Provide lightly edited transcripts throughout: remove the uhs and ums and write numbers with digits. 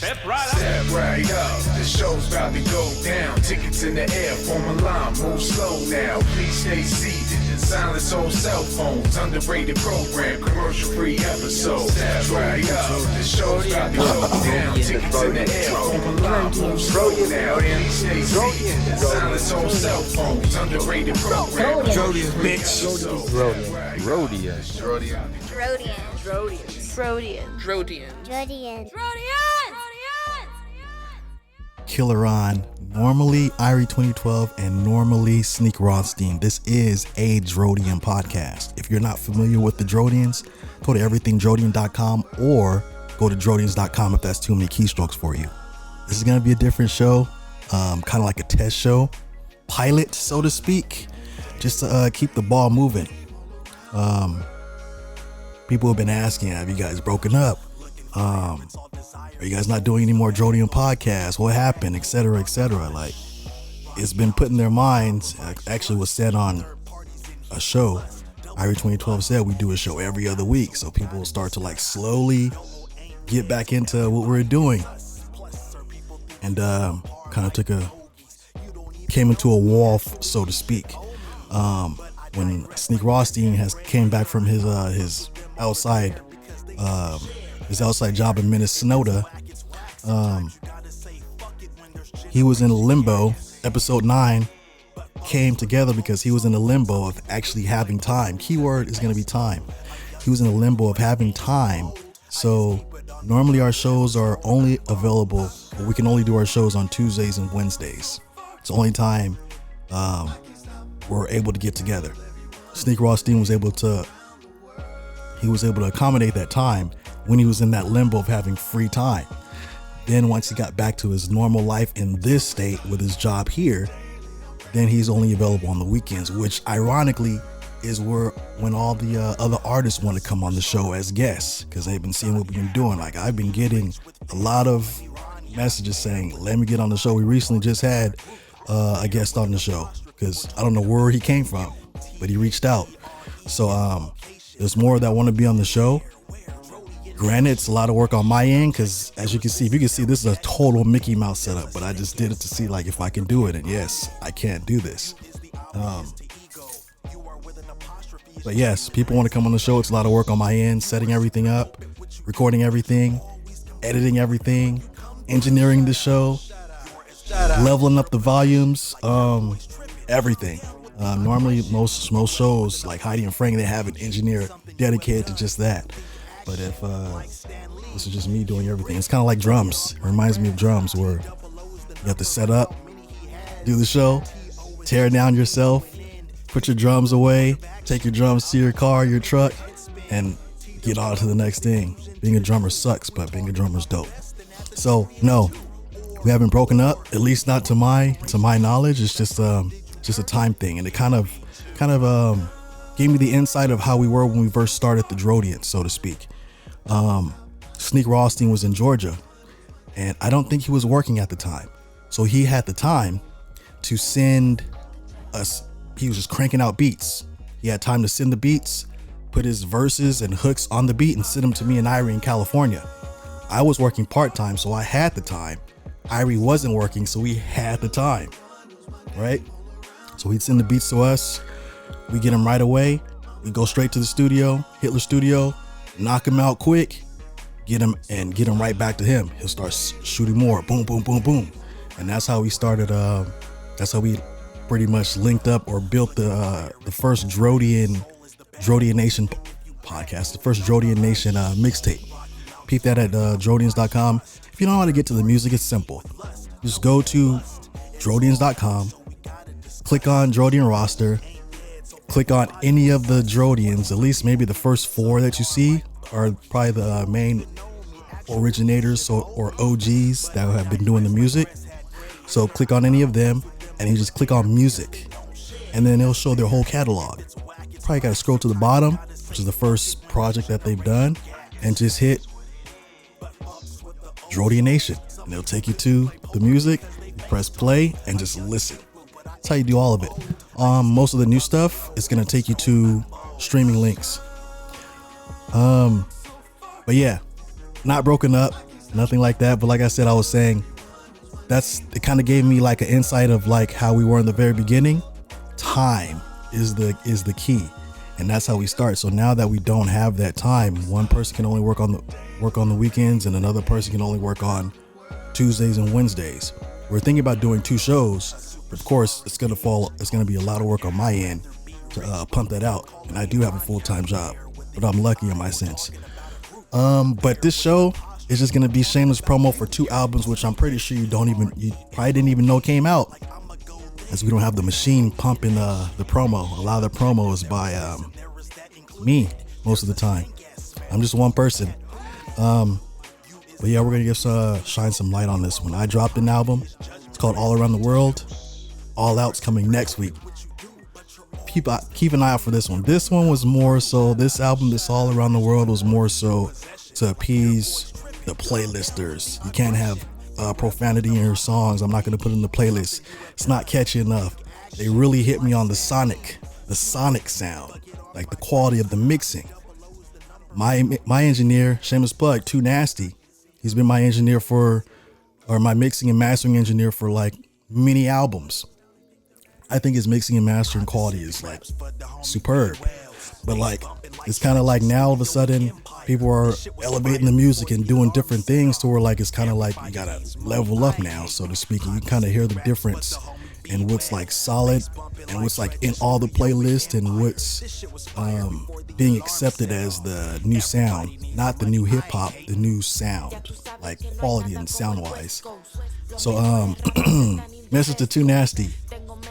Step right up. The show's about to go down. Tickets in the air, form a line, move slow now. Please stay seated and silence all cell phones. Underrated program, commercial-free episode. Step right up. The show's about to go down. Tickets in the air, form a line, move slow now. Please stay seated and silence all cell phones. Underrated program. Drodian, bitch. Drodian. Killahronh, normally Irie 2012, and normally Sneek Rothsteins. This is a Drodian podcast. If you're not familiar with the Drodians, go to everythingrodian.com or go to drodians.com if that's too many keystrokes for you. This is going to be a different show, kind of like a test show, pilot, so to speak, just to keep the ball moving. People have been asking, have you guys broken up? Are you guys not doing any more Drodian podcasts? What happened? Etc. etc. Like, it's been put in their minds. Actually was said on a show. Irie 2012 said we do a show every other week, so people will start to like slowly get back into what we're doing. And kind of came into a wall, so to speak. When Sneek Rothsteins came back from his outside job in Minnesota, he was in limbo. Episode 9 came together because he was in a limbo of actually having time. Keyword is going to be time. He was in a limbo of having time. So normally our shows are only available, we can only do our shows on Tuesdays and Wednesdays. It's the only time we're able to get together. Sneek Rothsteins was able to accommodate that time when he was in that limbo of having free time. Then once he got back to his normal life in this state with his job here, then he's only available on the weekends, which ironically is when all the other artists want to come on the show as guests, because they've been seeing what we've been doing. Like, I've been getting a lot of messages saying, let me get on the show. We recently just had a guest on the show, because I don't know where he came from, but he reached out. So there's more that want to be on the show. Granted, it's a lot of work on my end, because as you can see, this is a total Mickey Mouse setup, but I just did it to see like if I can do it. And yes, I can't do this. But yes, people want to come on the show. It's a lot of work on my end, setting everything up, recording everything, editing everything, engineering the show, leveling up the volumes, everything. Normally most shows like Heidi and Frank, they have an engineer dedicated to just that. But if this is just me doing everything, it's kind of like drums. It reminds me of drums, where you have to set up, do the show, tear down yourself, put your drums away, take your drums to your car, your truck, and get on to the next thing. Being a drummer sucks, but being a drummer is dope. So no, we haven't broken up, at least not to my knowledge. It's just a time thing, and it kind of gave me the insight of how we were when we first started the Drodian, so to speak. Sneek Rothsteins was in Georgia, and I don't think he was working at the time, so he had the time to send us. He was just cranking out beats. He had time to send the beats, put his verses and hooks on the beat, and send them to me and Irie in California. I was working part-time, so I had the time. Irie wasn't working, so we had the time, right? So he'd send the beats to us. We get them right away. We go straight to the studio, Hitler Studio, knock him out quick, get him right back to him. He'll start shooting more. Boom, boom, boom, boom. And that's how we started. That's how we pretty much linked up or built the first Drodian Nation podcast, the first Drodian Nation mixtape. Peep that at drodians.com. If you don't know how to get to the music, it's simple. Just go to drodians.com, click on Drodian roster, click on any of the Drodians. At least maybe the first 4 that you see are probably the main originators or OGs that have been doing the music. So click on any of them, and you just click on music, and then it'll show their whole catalog. Probably got to scroll to the bottom, which is the first project that they've done, and just hit Drodian Nation, and it'll take you to the music. You press play and just listen. That's how you do all of it. Most of the new stuff is going to take you to streaming links. But yeah, not broken up. nothing like that. But like I said, I was saying, it kind of gave me like an insight of like how we were in the very beginning. Time is the key, and that's how we start. So now that we don't have that time, one person can only work on the weekends, and another person can only work on Tuesdays and Wednesdays. We're thinking about doing 2 shows. Of course, it's gonna be a lot of work on my end to pump that out, and I do have a full-time job, but I'm lucky in my sense. But this show is just gonna be shameless promo for 2 albums, which I'm pretty sure you probably didn't even know came out, as we don't have the machine pumping the promo. A lot of the promo is by me most of the time. I'm just one person. But yeah, we're gonna shine some light on this one. I dropped an album. It's called All Around the World. All Out's coming next week. Keep an eye out for this one. This one was more so, this album, this All Around the World, was more so to appease the playlisters. You can't have profanity in your songs. I'm not gonna put it in the playlist. It's not catchy enough. They really hit me on the sonic sound, like the quality of the mixing. My engineer, shameless plug, Too Nasty. He's been my engineer my mixing and mastering engineer for like many albums. I think his mixing and mastering quality is like superb. But like, it's kind of like now all of a sudden people are elevating the music and doing different things to where like it's kind of like you gotta level up now, so to speak. And you kind of hear the difference in what's like solid and what's like in all the playlists and what's being accepted as the new sound, not the new hip hop, the new sound, like quality and sound wise. So message to Too Nasty,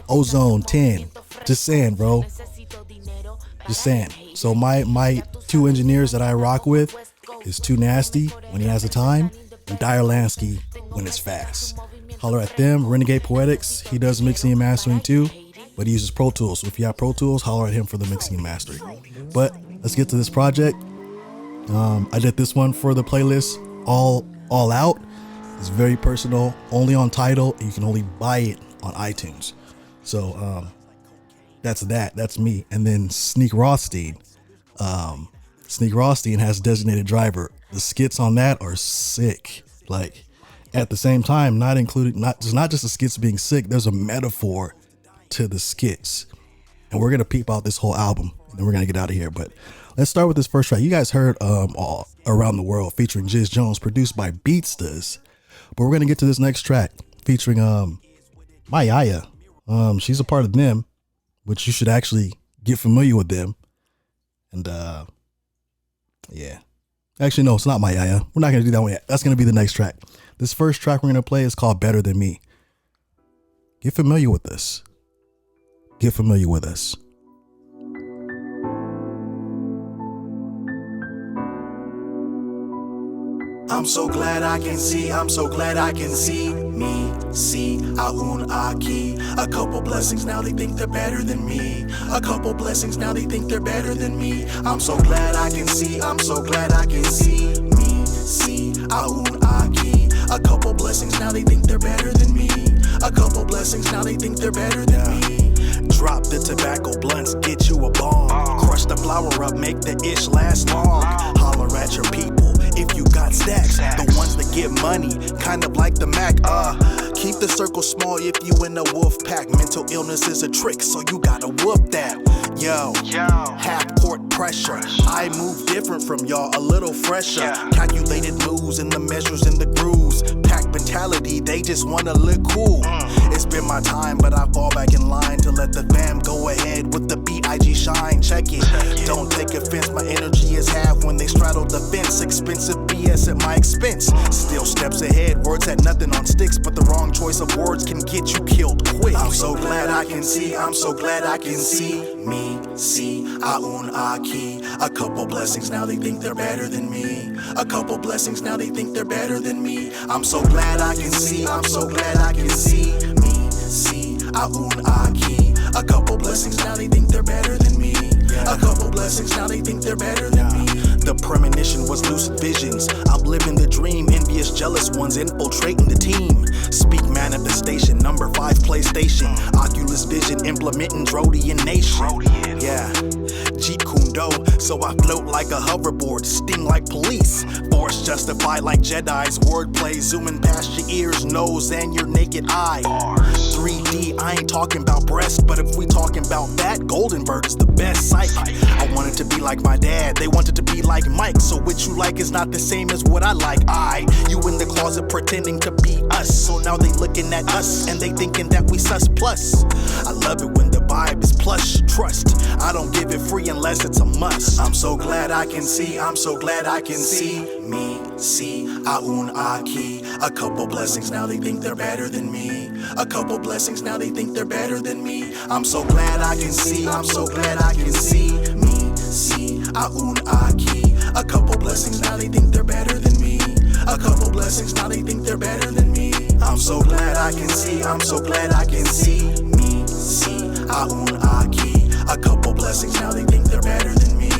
Ozone 10. Just saying, bro. Just saying. So my 2 engineers that I rock with is Too Nasty when he has the time, and Dire Lansky when it's fast. Holler at them. Renegade Poetics, he does mixing and mastering too, but he uses Pro Tools. So if you have Pro Tools, holler at him for the mixing and mastering. But let's get to this project. I did this one for the playlist All Out. It's very personal, only on Tidal. You can only buy it on iTunes. So that's me. And then Sneek Rothstein. Sneek Rothstein has Designated Driver. The skits on that are sick. Like, at the same time, not just the skits being sick, there's a metaphor to the skits. And we're gonna peep out this whole album, and then we're gonna get out of here. But let's start with this first track. You guys heard All Around the World featuring JIZ'DRO, produced by JIZ'DRO. But we're gonna get to this next track featuring my Yaya. She's a part of them, which you should actually get familiar with them. And yeah. Actually, no, it's not my Yaya. We're not gonna do that one yet. That's gonna be the next track. This first track we're gonna play is called Better Than Me. Get familiar with this. Get familiar with us. I'm so glad I can see me, see, aun aquí. A couple blessings, now they think they're better than me. A couple blessings, now they think they're better than me. I'm so glad I can see me, see, aun aquí. A couple blessings, now they think they're better than me. A couple blessings, now they think they're better than me. Drop the tobacco blunts, get you a bomb. Crush the flour up, make the ish last long. Holler at your people if you got stacks. The ones that get money, kind of like the Mac. Keep the circle small if you in a wolf pack. Mental illness is a trick, so you gotta whoop that. Yo, half court pressure. I move different from y'all, a little fresher. Calculated moves and the measures and the grooves. Pack mentality, they just wanna look cool. It's been my time, but I fall back in line to let the fam go ahead with the B.I.G. shine. Check it. Don't take offense, my energy is half when they straddle the fence. Expensive BS at my expense. Still steps ahead, words had nothing on sticks, but the wrong choice of words can get you killed quick. I'm so glad I can see me, see, aun aquí. A couple blessings, now they think they're better than me. A couple blessings, now they think they're better than me. I'm so glad I can see me, see, aun aquí. A couple blessings, now they think they're better than me. A couple blessings, now they think they're better than me. The premonition was lucid visions. I'm living the dream. Envious, jealous ones infiltrating the team. Speak manifestation. Number 5 PlayStation. Oculus vision implementing Drodian nation. Yeah. Jeet Kune Do, so I float like a hoverboard, sting like police, force justified like Jedi's, wordplay zooming past your ears, nose, and your naked eye. 3D, I ain't talking about breasts, but if we talking about that, Golden Bird is the best psych. I wanted to be like my dad, they wanted to be like Mike, so what you like is not the same as what I like. You in the closet pretending to be us, so now they looking at us and they thinking that we sus plus. I love it when the vibe is plush, trust, I don't give it free unless it's a must. I'm so glad I can see, I'm so glad I can see me, see, aun aki. A couple blessings, now they think they're better than me. A couple blessings, now they think they're better than me. I'm so glad I can see, I'm so glad I can see me, see, aun aki. A couple blessings, now they think they're better than me. A couple blessings, now they think they're better than me. I'm so glad I can see, I'm so glad I can see me, see, aun aki. A couple blessings, now they think they're better than me.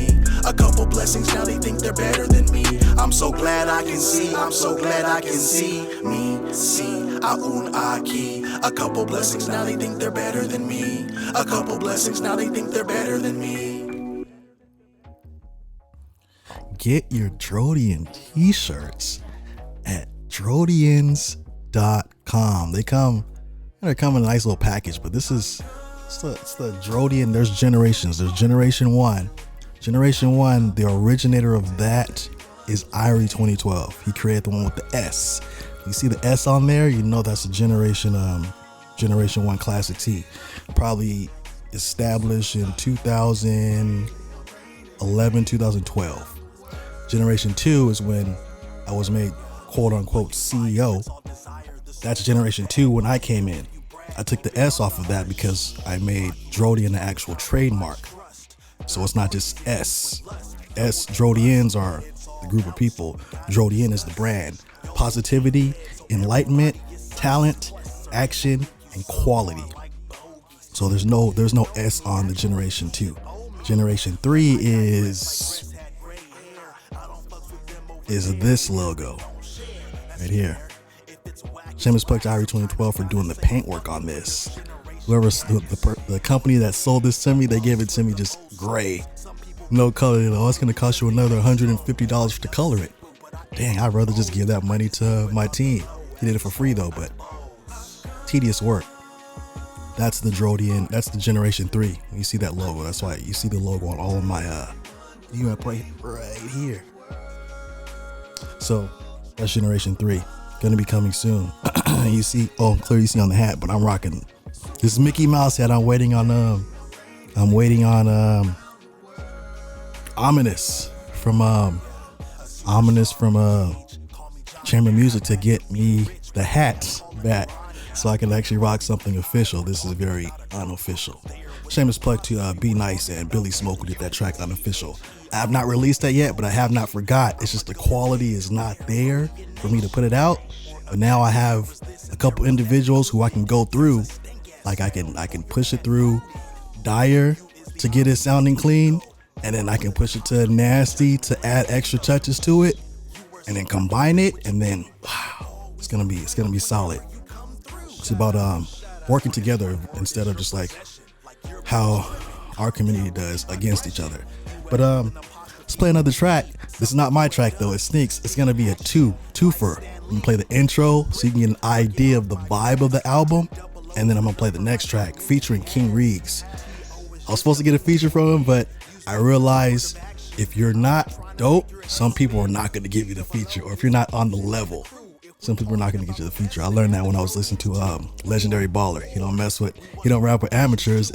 A couple blessings, now they think they're better than me. I'm so glad I can see, I'm so glad I can see me, see, aun aki. A couple blessings, now they think they're better than me. A couple blessings, now they think they're better than me. Get your Drodian t-shirts at Drodians.com. They come in a nice little package, but it's the Drodian. There's generations. There's Generation 1. Generation 1, the originator of that is Irie 2012. He created the one with the S. You see the S on there, you know that's a Generation 1 classic tee. Probably established in 2011, 2012. Generation 2 is when I was made quote unquote CEO. That's Generation 2 when I came in. I took the S off of that because I made Drodian the actual trademark. So it's not just S. Drodians are the group of people. Drodian is the brand. Positivity, enlightenment, talent, action, and quality. So there's no S on the Generation 2. Generation 3 is this logo right here. Shameless plug to Irie 2012 for doing the paint work on this. Whoever the company that sold this to me, they gave it to me just gray, no color. Oh, it's gonna cost you another $150 to color it. Dang, I'd rather just give that money to my team. He did it for free though, but tedious work. That's the Drodian. That's the Generation 3. You see that logo? That's why you see the logo on all of my. You have right here. So that's Generation 3. Gonna be coming soon. You see, clearly you see on the hat, but I'm rocking this Mickey Mouse hat. I'm waiting on Ominous from Chamber Music to get me the hat back so I can actually rock something official. This is very unofficial. Shameless plug to Be Nice and Billy Smoke, who did that track Unofficial. I have not released that yet, but I have not forgot. It's just the quality is not there for me to put it out. But now I have a couple individuals who I can go through. Like I can push it through Dire to get it sounding clean, and then I can push it to Nasty to add extra touches to it, and then combine it, and then wow, it's gonna be solid. It's about working together instead of just like how our community does against each other. But let's play another track. This is not my track though, it's Sneek's. It's gonna be a twofer. I'm gonna play the intro so you can get an idea of the vibe of the album, and then I'm gonna play the next track featuring King Reegs. I was supposed to get a feature from him, but I realized if you're not dope, some people are not gonna give you the feature, or if you're not on the level, some people are not gonna get you the feature. I learned that when I was listening to Legendary Baller. He don't rap with amateurs.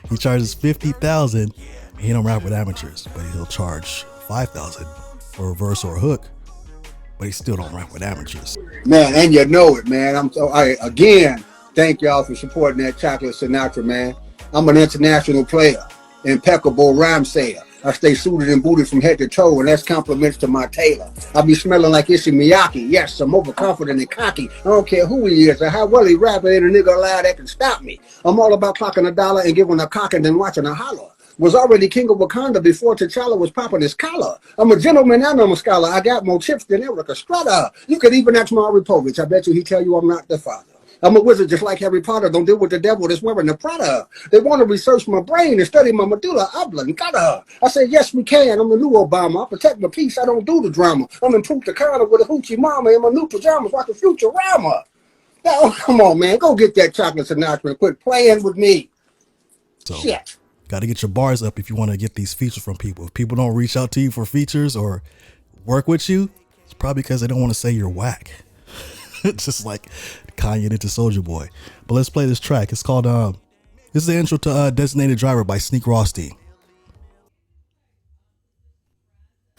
He charges $50,000. He don't rap with amateurs, but he'll charge $5,000 for a verse or a hook, but he still don't rap with amateurs. Man, and you know it, man. Again, thank y'all for supporting that Chocolate Sinatra, man. I'm an international player, impeccable rhyme sayer. I stay suited and booted from head to toe, and that's compliments to my tailor. I be smelling like Issey Miyake. Yes, I'm overconfident and cocky. I don't care who he is or how well he rap, ain't a nigga allowed that can stop me. I'm all about clocking $1 and giving a cock and then watching a holler. Was already king of Wakanda before T'Challa was popping his collar. I'm a gentleman and I'm a scholar. I got more chips than Erica Strada. You could even ask Maury Povich. I bet you he tell you I'm not the father. I'm a wizard just like Harry Potter. Don't deal with the devil that's wearing the Prada. They want to research my brain and study my medulla oblongata. I said, yes, we can. I'm the new Obama. I protect my peace. I don't do the drama. I'm in Punta Cana with a hoochie mama in my new pajamas watching Futurama. Now, come on, man. Go get that chocolate Sinatra and quit playing with me. So, Shit. got to get your bars up if you want to get these features from people. If people don't reach out to you for features or work with you, it's probably because they don't want to say you're whack. Just like Kanye did to Soulja Boy. But let's play this track. It's called, this is the intro to Designated Driver by Sneek Rothsteins.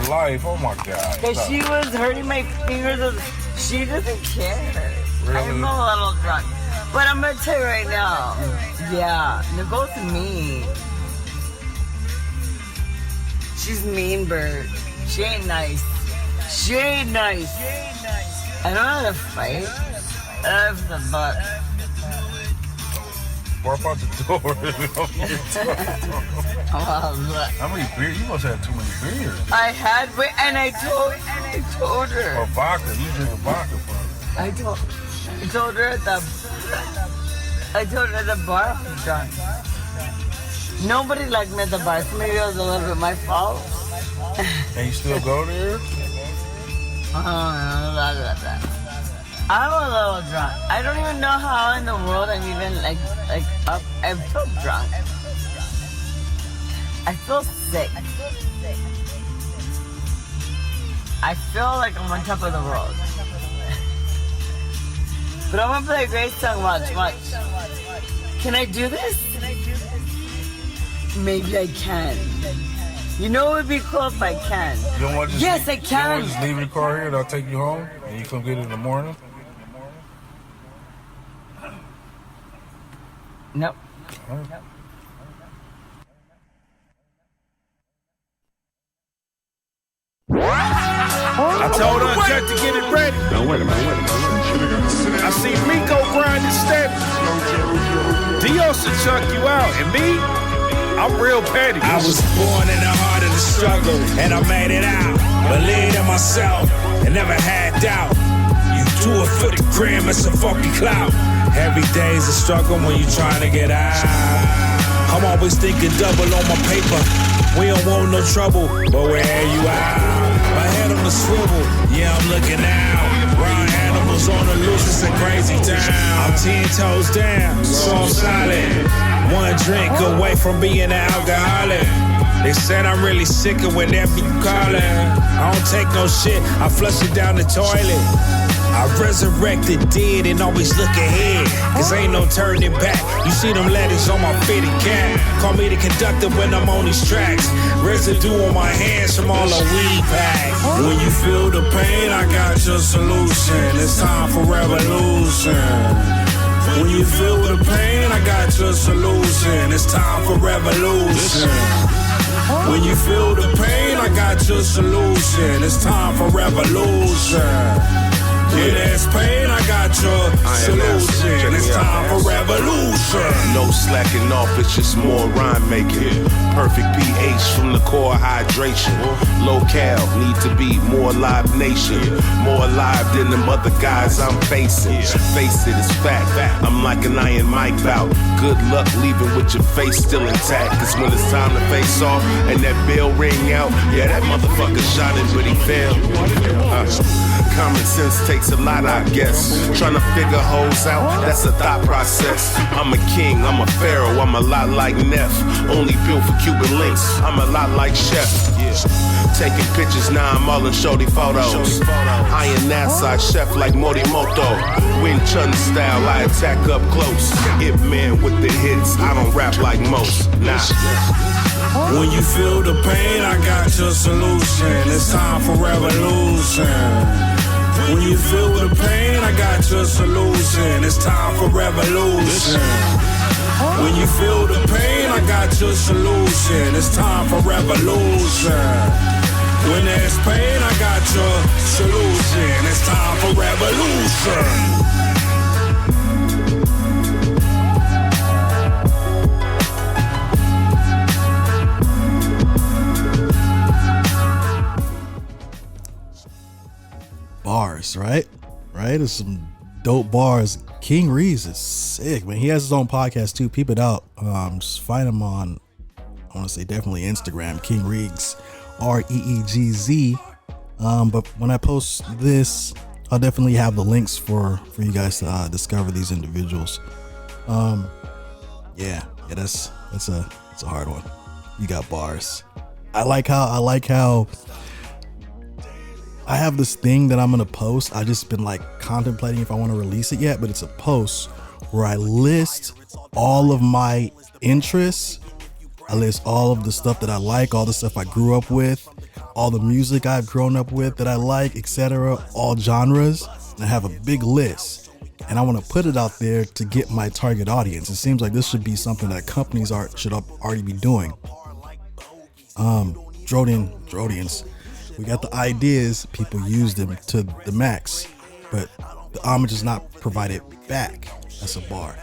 Life, oh my God. Because she was hurting my fingers. She doesn't care. Really? I'm a little drunk. But I'm going to tell you right now. Yeah, Nicole's mean. She's mean, Bert. She ain't nice. She ain't nice. I don't know how to fight. I have the butt. Barf out the door. How many beers? You must have too many beers. I had, and I told her. Or vodka. You drink a vodka, bro. I told her at the bar I was drunk. Nobody liked me at the bar, so maybe it was a little bit my fault. And you still go there? I'm a little drunk. I don't even know how in the world I'm even like up. I'm so drunk. I feel sick. I feel like I'm on top of the world. But I'm gonna play a great song. Watch. Can I do this? Maybe I can. You know it would be cool if I can. You don't want to just yes, I can. You don't want to just leave the car here and I'll take you home and you come get it in the morning? Nope. Right. I told her just to get it ready. Now wait a minute. I see Rico grinding steady. Dios will chuck you out, and me, I'm real petty. I was born in the heart of the struggle, and I made it out. Believed in myself, and never had doubt. You do it for the gram, it's a fucking clout. Every day's a struggle when you trying to get out. I'm always thinking double on my paper. We don't want no trouble, but we'll air you out. My head on the swivel, yeah, I'm looking out. Wild animals on the loose, it's a crazy town. I'm 10 toes down, so I'm solid. One drink away from being an alcoholic. They said I'm really sick of whenever you call it. I don't take no shit, I flush it down the toilet. I resurrected dead and always look ahead, cause ain't no turning back. You see them letters on my fitted cap. Call me the conductor when I'm on these tracks. Residue on my hands from all the weed pack. When you feel the pain, I got your solution. It's time for revolution. When you feel the pain, I got your solution. It's time for revolution. When you feel the pain, I got your solution. It's time for revolution. When there's pain, I got your solution. It's time for revolution. No slacking off, it's just more rhyme making. Perfect pH from the core hydration. Low cal, need to be more live nation. More alive than them other guys I'm facing. Face it, it's fact. I'm like an Iron Mike bout. Good luck leaving with your face still intact. Cause when it's time to face off and that bell ring out, yeah, that motherfucker shot it, but he failed. Common sense takes a lot, I guess. Trying to figure hoes out, that's a thought process. I'm a king, I'm a pharaoh, I'm a lot like Neff. Only built for Cuban links, I'm a lot like Chef. Taking pictures, now I'm all in shorty photos. Iron Nassau, chef like Morimoto. Wing Chun style, I attack up close. Ip man with the hits, I don't rap like most. Nah. When you feel the pain, I got your solution. It's time for revolution. When you feel the pain, I got your solution. It's time for revolution. When you feel the pain, I got your solution. It's time for revolution. When there's pain, I got your solution. It's time for revolution. Bars, right? It's some dope bars. King Reeves is sick, man. He has his own podcast too. Peep it out. Just find him on, I want to say definitely Instagram, King Reegs, REEGZ. But when I post this, I'll definitely have the links for you guys to discover these individuals. Yeah, that's a hard one. You got bars. I like how I have this thing that I'm gonna post. I just been like contemplating if I want to release it yet, but it's a post where I list all of my interests. I list all of the stuff that I like, all the stuff I grew up with, all the music I've grown up with that I like, etc., all genres. And I have a big list, and I want to put it out there to get my target audience. It seems like this should be something that companies should already be doing. Drodians. We got the ideas, people use them to the max, but the homage is not provided back. That's a bar.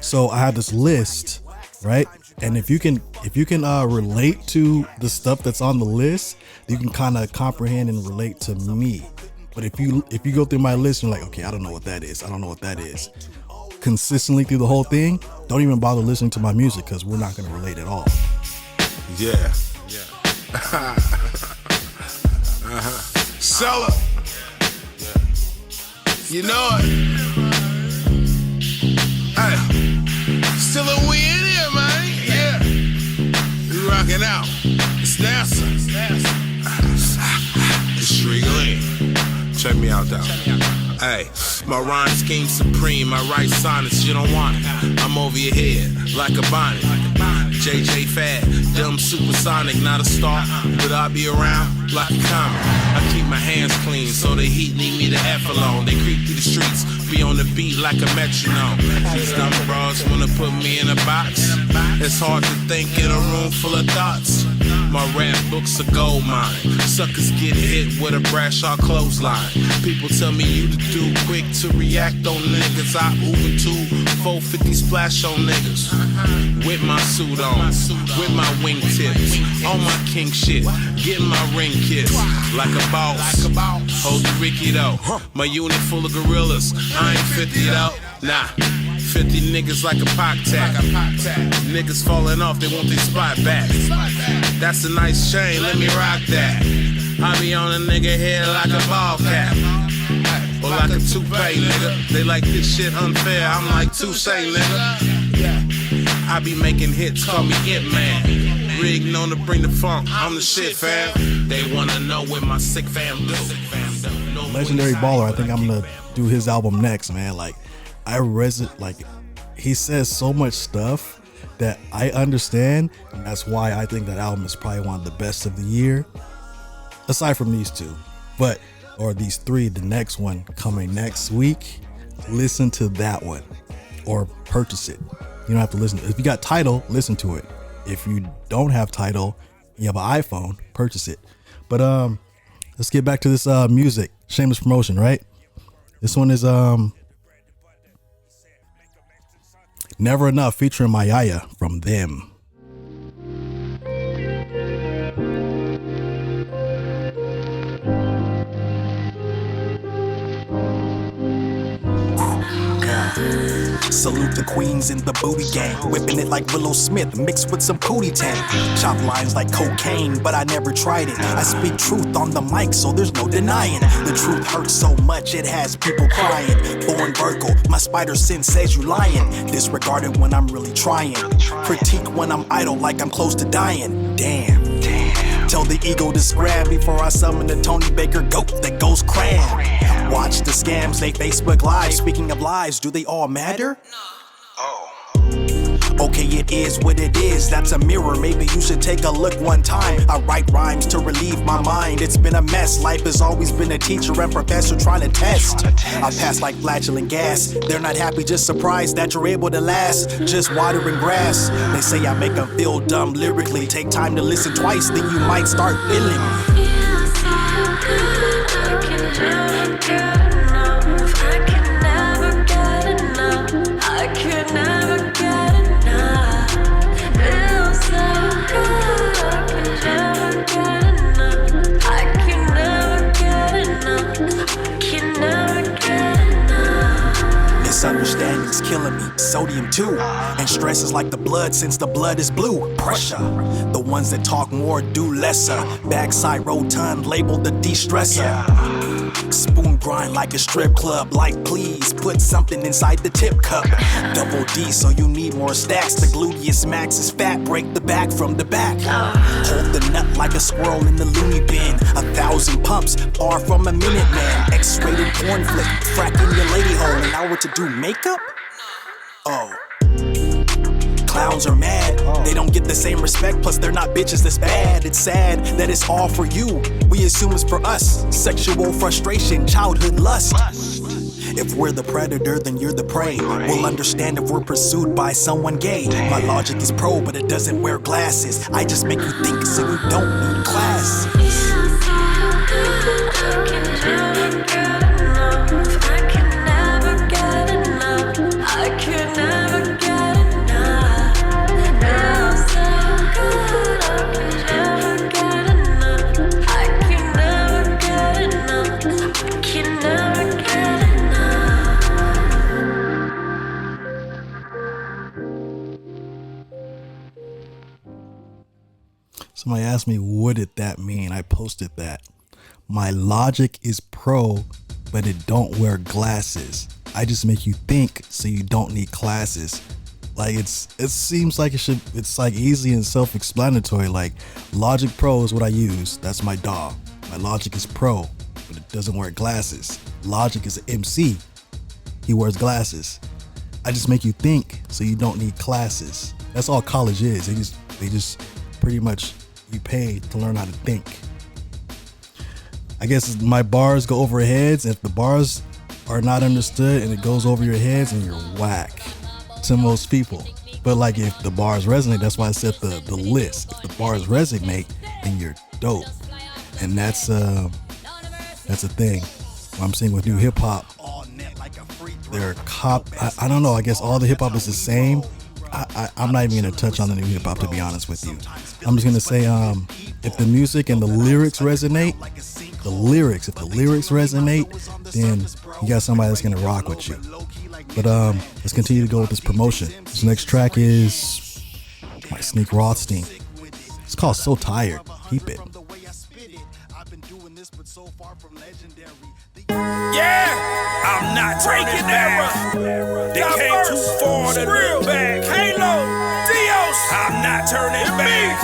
So I have this list, right? And if you can relate to the stuff that's on the list, you can kind of comprehend and relate to me. But if you go through my list and you're like, okay, I don't know what that is. Consistently through the whole thing, don't even bother listening to my music because we're not going to relate at all. Yeah. Seller. You know it. Hey, still a win here, man. Yeah. We rocking out. It's NASA. It's Strickland. Check me out, though. Hey, my rhyme scheme supreme. My right sonnets, you don't want it. I'm over your head like a bonnet. JJ Fad, dumb supersonic, not a star, but I'll be around like a comet. I keep my hands clean, so the heat need me to F alone. They creep through the streets, be on the beat like a metronome. These dumb bras wanna put me in a box. It's hard to think in a room full of thoughts. My rap book's a gold mine. Suckers get hit with a Bradshaw clothesline. People tell me you the dude quick to react on niggas. I Uber 450 splash on niggas. With my suit on, with my wingtips, on my king shit, getting my ring kissed like a boss. Hold the Ricky though, my unit full of gorillas. I ain't 50 though, nah. 50 niggas like a pop tag. Niggas falling off, they want their spot back. That's a nice chain, let me rock that. I be on a nigga head like a ball cap. Or like a toupee, nigga. They like this shit unfair, I'm like touche, nigga. I be making hits, call me It Man. Rig known to bring the funk, I'm the shit, fam. They wanna know what my sick fam do. Legendary Baller, I think I'm gonna do his album next, man. Like, he says so much stuff that I understand, and that's why I think that album is probably one of the best of the year, aside from these two. Or these three, the next one coming next week, listen to that one or purchase it. You don't have to listen. If you got Tidal, listen to it. If you don't have Tidal, you have an iPhone, purchase it. But let's get back to this music. Shameless promotion, right? This one is Never Enough featuring Mayaya from Them. Salute the queens in the booty gang, whipping it like Willow Smith mixed with some cootie tang. Chop lines like cocaine, but I never tried it. I speak truth on the mic, so there's no denying. The truth hurts so much it has people crying. Born Virgo, my spider sense says you lying. Disregarded when I'm really trying. Critique when I'm idle like I'm close to dying. Damn. Tell the ego to scram before I summon the Tony Baker goat that goes cram. Watch the scams, they Facebook Live. Speaking of lies, do they all matter? Okay, it is what it is, that's a mirror. Maybe you should take a look one time. I write rhymes to relieve my mind. It's been a mess, life has always been a teacher and professor trying to test. I pass like flatulent gas. They're not happy, just surprised that you're able to last. Just watering grass. They say I make them feel dumb lyrically. Take time to listen twice, then you might start feeling me. Misunderstandings killing me, sodium too. And stress is like the blood since the blood is blue. Pressure, the ones that talk more do lesser. Backside rotund labeled the de-stressor. Spoon grind like a strip club. Like please put something inside the tip cup. Double D so you need more stacks. The gluteus max is fat, break the back from the back. Hold the nut like a squirrel in the loony bin. 1,000 pumps, far from a minute man. X-rated porn flick, fracking your lady hole. An hour to do makeup? Oh. Clowns are mad, they don't get the same respect, plus they're not bitches that's bad. It's sad that it's all for you, we assume it's for us. Sexual frustration, childhood lust. If we're the predator, then you're the prey. We'll understand if we're pursued by someone gay. My logic is pro, but it doesn't wear glasses. I just make you think so you don't need class. Somebody asked me, what did that mean? I posted that. My logic is pro, but it don't wear glasses. I just make you think so you don't need classes. Like it seems like it's like easy and self-explanatory. Like Logic Pro is what I use. That's my dog. My Logic is pro, but it doesn't wear glasses. Logic is an MC. He wears glasses. I just make you think so you don't need classes. That's all college is. They just pretty much you pay to learn how to think. I guess my bars go over heads. If the bars are not understood and it goes over your heads, and you're whack to most people. But like if the bars resonate, that's why I said the list. If the bars resonate, then you're dope. And that's a thing. What I'm saying with new hip hop, they're I don't know. I guess all the hip hop is the same. I'm not even gonna touch on the new hip hop, to be honest with you. I'm just gonna say, if the music and the lyrics resonate, if the lyrics resonate, then you got somebody that's gonna rock with you. But let's continue to go with this promotion. This next track is by Sneek Rothsteins. It's called So Tired. Keep it. Yeah, I'm not taking back. They came too far to look back. Halo, Dios, I'm not turning back.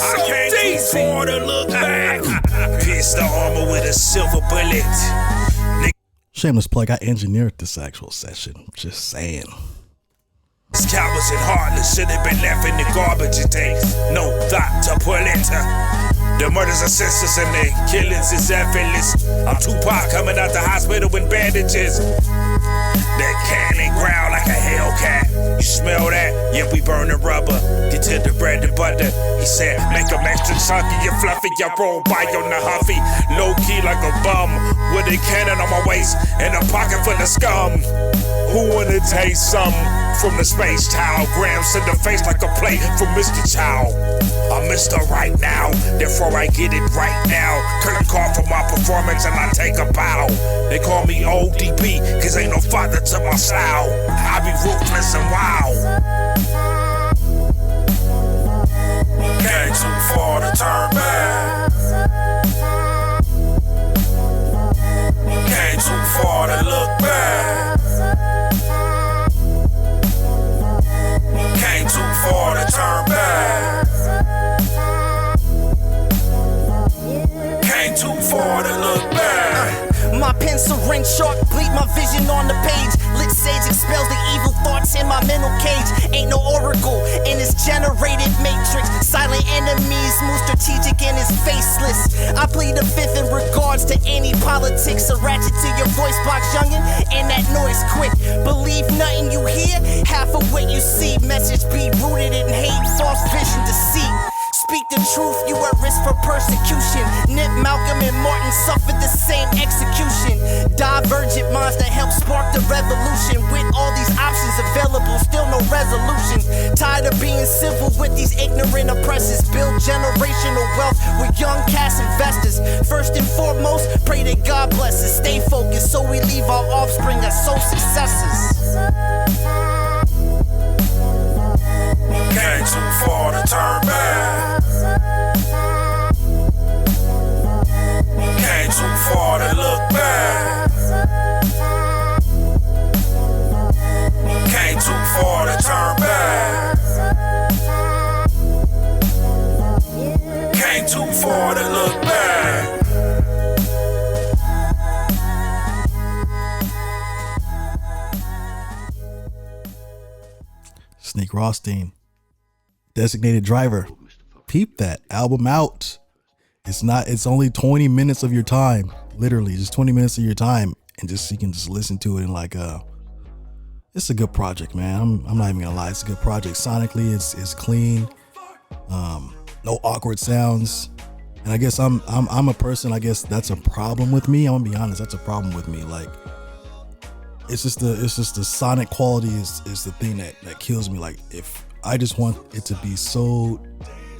I came too far to look back. Pierce the armor with a silver bullet. Shameless plug, I engineered this actual session. Just saying. Cowards and heartless should have been left in the garbage it takes. No thought to pull it. The murders are senseless and the killings is effortless. I'm Tupac coming out the hospital with bandages. That cannon growl like a Hellcat. You smell that? Yeah, we burn the rubber. Get to the bread and butter. He said, make them extra chunky and fluffy. I roll by on the Huffy. Low key like a bum. With a cannon on my waist and a pocket full of scum. Who wanna taste some from the space towel? Grams in the face like a plate from Mr. Chow. I'm Mr. Right Now, therefore I get it right now. Curtain call for my performance and I take a bow. They call me ODB, cause ain't no father to my style. I be ruthless and wild. Came too far to turn back. Came too far to look back. Came too far to turn back. Came too far to look back. My pencil ring sharp, bleed my vision on the page. Lit sage expels the evil thoughts in my mental cage. Ain't no oracle in this generated matrix. Silent enemies move strategic and is faceless. I plead the fifth in regards to any politics. A ratchet to your voice box, youngin', and that noise quick. Believe nothing you hear, half of what you see. Message be rooted in hate, false vision, deceit. Speak the truth, you at risk for persecution. Nip, Malcolm, and Martin suffered the same execution. Divergent minds that help spark the revolution. With all these options available, still no resolution. Tired of being civil with these ignorant oppressors. Build generational wealth with young cash investors. First and foremost, pray that God bless us. Stay focused so we leave our offspring as sole successors. Came too far to turn back. Came too far to look back. Came too far to turn back. Came too far to look back. Sneek Rothstein, Designated Driver. Peep that album out. It's only 20 minutes of your time, literally just 20 minutes of your time, and just you can just listen to it and like it's a good project, man. I'm not even gonna lie, it's a good project. Sonically, it's clean, no awkward sounds, and I guess I'm a person. I guess that's a problem with me. I'm gonna be honest, that's a problem with me. Like, it's just the sonic quality is the thing that kills me. Like, if I just want it to be so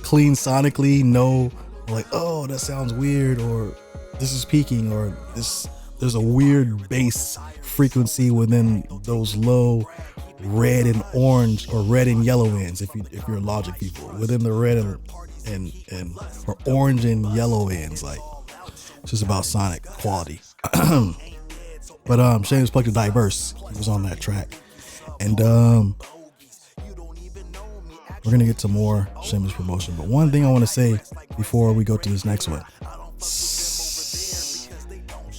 clean sonically, no like, oh, that sounds weird, or this is peaking, or there's a weird bass frequency within those low red and orange or red and yellow ends. If you're Logic people, within the red and or orange and yellow ends, like, it's just about sonic quality. But Seamus Plugged to Diverse, he was on that track, and we're gonna get to more Seamus promotion. But one thing I want to say before we go to this next one: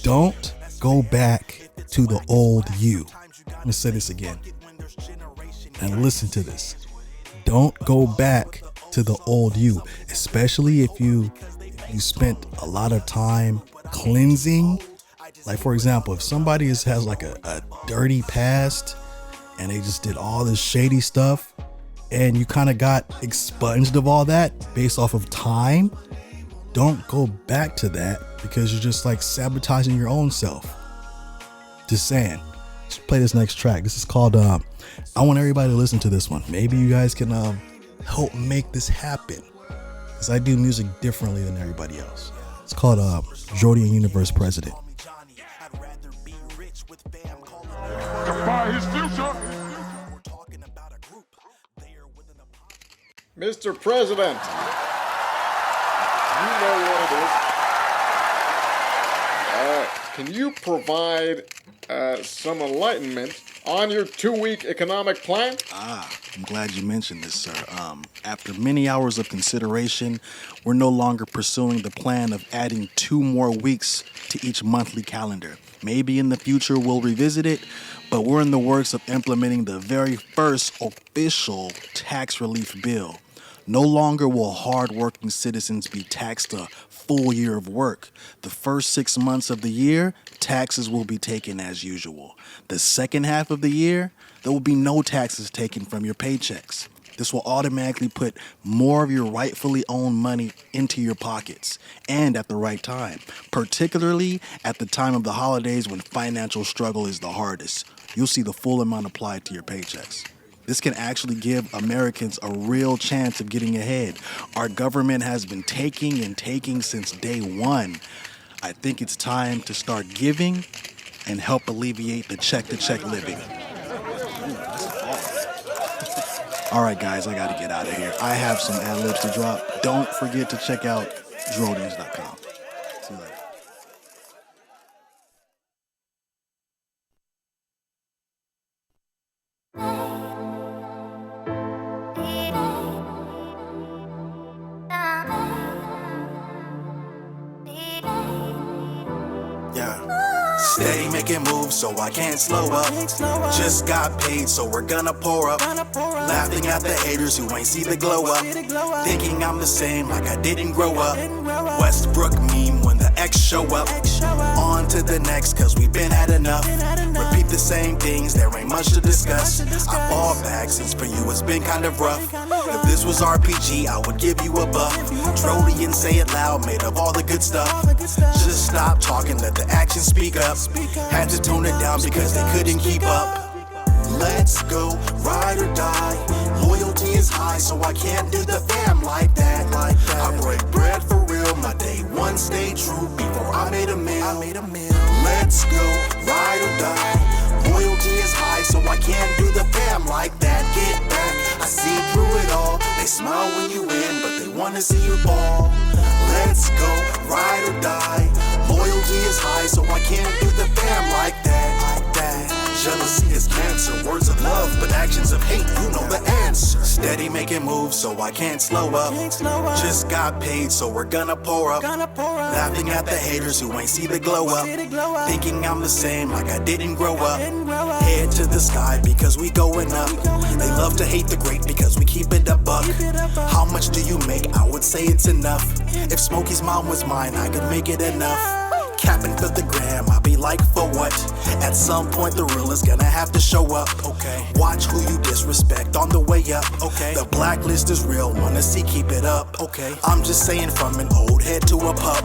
don't go back to the old you. I'm gonna say this again, and listen to this. Don't go back to the old you, especially if you spent a lot of time cleansing. Like, for example, if somebody has like a dirty past and they just did all this shady stuff, and you kind of got expunged of all that based off of time, don't go back to that, because you're just like sabotaging your own self. Just saying. Let's play this next track. This is called I want everybody to listen to this one. Maybe you guys can help make this happen, because I do music differently than everybody else. It's called Drodian Universe President. Defy his future. Mr. President, you know what it is. Can you provide some enlightenment on your 2-week economic plan? I'm glad you mentioned this, sir. After many hours of consideration, we're no longer pursuing the plan of adding 2 more weeks to each monthly calendar. Maybe in the future we'll revisit it, but we're in the works of implementing the very first official tax relief bill. No longer will hard-working citizens be taxed a full year of work. The first 6 months of the year, taxes will be taken as usual. The second half of the year, there will be no taxes taken from your paychecks. This will automatically put more of your rightfully owned money into your pockets, and at the right time, particularly at the time of the holidays when financial struggle is the hardest. You'll see the full amount applied to your paychecks. This can actually give Americans a real chance of getting ahead. Our government has been taking and taking since day one. I think it's time to start giving and help alleviate the check-to-check living. All right, guys, I gotta get out of here. I have some ad-libs to drop. Don't forget to check out Drodians.com. See you later. Steady making moves, so I can't slow up. Just got paid, so we're gonna pour up. Laughing at the haters who ain't see the glow up. Thinking I'm the same, like I didn't grow up. Westbrook meme when the X show up. On to the next, cause we've been had enough. Repeat the same things, there ain't much to discuss. I fall back, since for you it's been kind of rough. If this was RPG, I would give you a buff. Drodian, say it loud, made of all the good stuff. Just stop talking, let the action speak up. Had to tone it down because they couldn't keep up. Let's go, ride or die. Loyalty is high, so I can't do the fam like that. I break bread for real, my day one stay true before I made a meal. Let's go, ride or die. Loyalty is high, so I can't wanna see you fall. Let's go, ride or die. Loyalty is high, so I can't do the fam like that. Jealousy is cancer, words of love, but actions of hate, you know the answer. Steady making moves, so I can't slow up. Just got paid, so we're gonna pour up. Laughing at the haters who ain't see the glow up. Thinking I'm the same, like I didn't grow up. Head to the sky, because we going up. They love to hate the great, because we keep it a buck. How much do you make? I would say it's enough. If Smokey's mom was mine, I could make it enough. Capping for the gram, I'll be like, for what? At some point the real is gonna have to show up, okay? Watch who you disrespect on the way up, okay? The blacklist is real, wanna see, keep it up, okay? I'm just saying, from an old head to a pup,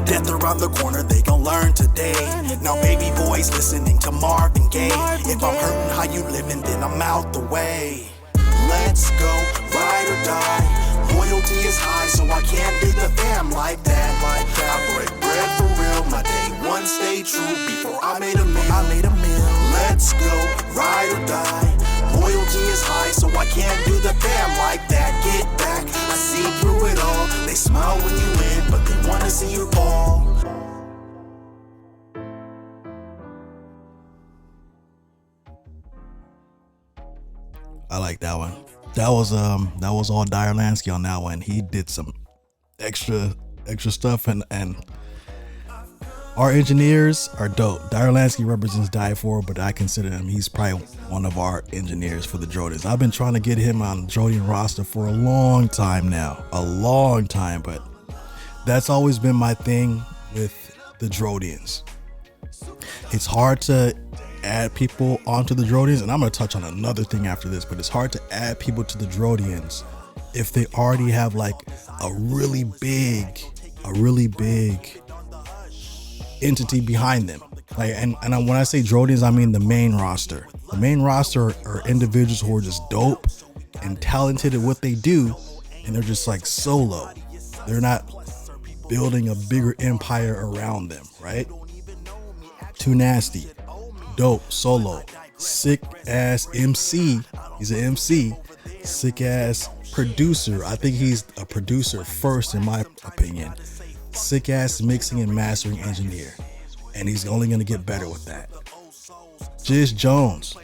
death around the corner, they gon' learn today. Now baby boys listening to Marvin Gaye. If I'm hurting how you living, then I'm out the way. Let's go, ride or die. Loyalty is high, so I can't do the fam like that. I break bread for real, my day one stay true. Before I made a meal, Let's go, ride or die. Loyalty is high, so I can't do the fam like that. Get back, I see through it all. They smile when you win, but they wanna see you fall. I like that one. That was all Dire Lansky on that one. He did some extra stuff, and our engineers are dope. Dire Lansky represents Die 4, but I consider him, he's probably one of our engineers for the Drodians. I've been trying to get him on the Drodian roster for a long time now. But that's always been my thing with the Drodians. It's hard to add people onto the Drodians, and I'm going to touch on another thing after this, but it's hard to add people to the Drodians if they already have like a really big entity behind them. Like, and when I say Drodians, I mean the main roster. The main roster are individuals who are just dope and talented at what they do, and they're just like solo. They're not building a bigger empire around them, right? Too Nasty, dope, solo, sick ass MC. He's an MC, sick ass producer. I think he's a producer first, in my opinion. Sick ass mixing and mastering engineer, and he's only gonna get better with that. Jiz Jones.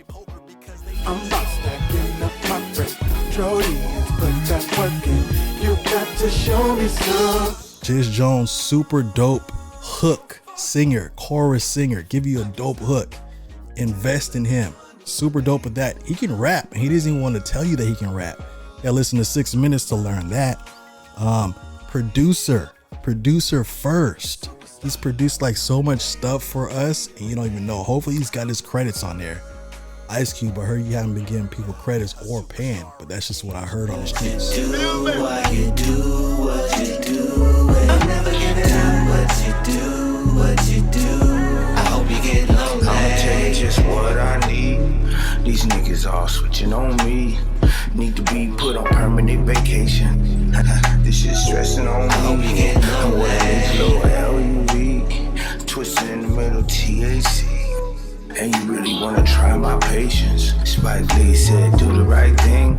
I'm stacking up my fresh Drodians, put that work in. You got to show me some. Jiz Jones, super dope hook singer, chorus singer, give you a dope hook. Invest in him. Super dope with that. He can rap, and he doesn't even want to tell you that he can rap. You gotta listen to 6 minutes to learn that. Producer first. He's produced like so much stuff for us, and you don't even know. Hopefully he's got his credits on there. Ice Cube, I heard you haven't been giving people credits or paying, but that's just what I heard on the streets. Do what you do, I'm never gonna do what you do. I hope you get lonely. I'ma tell you just what I need. These niggas all switching on me. Need to be put on permanent vacation. This shit stressing on me. I hope you get lonely. I'm wearing little LUV, twisting in the middle THC. And you really wanna try my patience? Spike Lee said, do the right thing.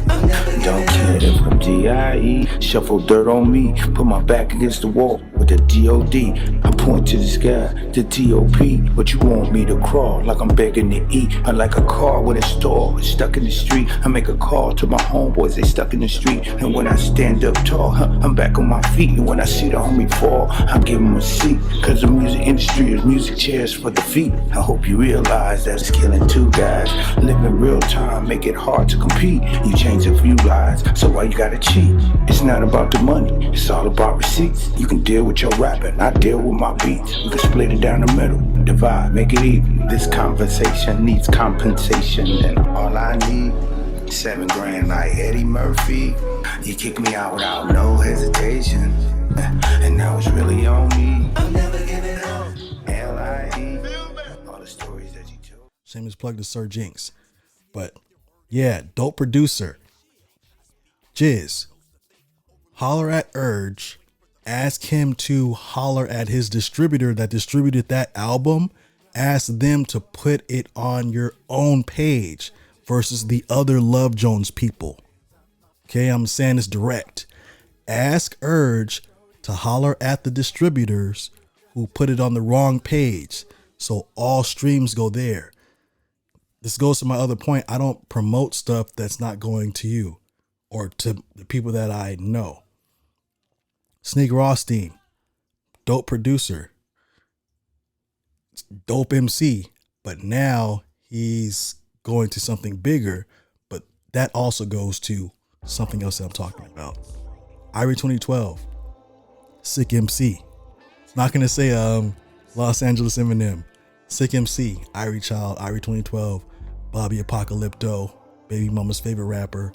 Don't care if I'm D.I.E. Shuffle dirt on me, put my back against the wall with the D.O.D. I point to the sky, the D.O.P. But you want me to crawl like I'm begging to eat. I'm like a car with a stall, stuck in the street. I make a call to my homeboys, they stuck in the street. And when I stand up tall, I'm back on my feet. And when I see the homie fall, I give him a seat. Cause the music industry is music chairs for the feet. I hope you realize that it's killing two guys. Living real time, make it hard to compete. You change a few lives, so why you gotta cheat? It's not about the money, it's all about receipts. You can deal with your rapping, I deal with my beats. We can split it down the middle, divide, make it even. This conversation needs compensation, and all I need, 7 grand like Eddie Murphy. You kick me out without no hesitation, and now it's really on me. I'm never giving up. L.I.E. All the stories that you told. Shameless plug to Sir Jinx. But yeah, dope producer. Jiz, holler at Urge. Ask him to holler at his distributor that distributed that album. Ask them to put it on your own page versus the other Love Jones people. Okay, I'm saying this direct. Ask Urge to holler at the distributors who put it on the wrong page, so all streams go there. This goes to my other point. I don't promote stuff that's not going to you or to the people that I know. Sneek Rothstein, dope producer, dope MC, but now he's going to something bigger, but that also goes to something else that I'm talking about. Irie 2012, sick MC. Not gonna say Los Angeles Eminem. Sick MC, Irie Child, Irie 2012, Bobby Apocalypto, Baby Mama's favorite rapper.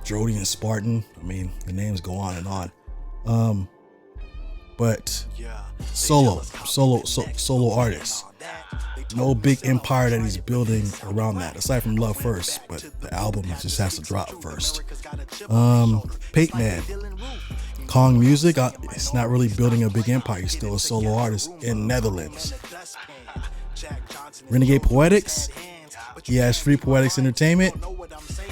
Drodian Spartan. I mean, the names go on and on. But solo artists. No big empire that he's building around that, aside from Love First, but the album just has to drop first. Pate Man, Kong Music, it's not really building a big empire. He's still a solo artist in Netherlands. Renegade Poetics, he has Free Poetics Entertainment,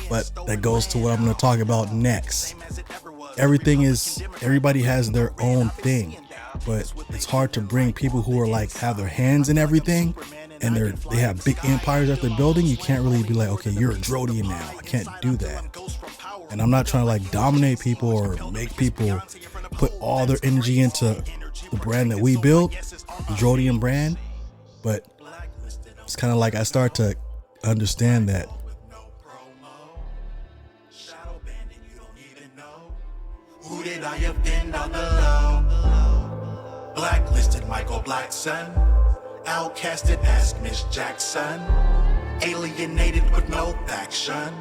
but that goes to what I'm going to talk about next. Everybody has their own thing, but it's hard to bring people who are like have their hands in everything and they have big empires that they're building. You can't really be like, okay, you're a Drodian now. I can't do that. And I'm not trying to like dominate people or make people put all their energy into the brand that we built, the Drodian brand. But it's kind of like I start to understand that who did I offend on the low? Blacklisted Michael Blackson, outcasted Ask Miss Jackson, alienated with no faction.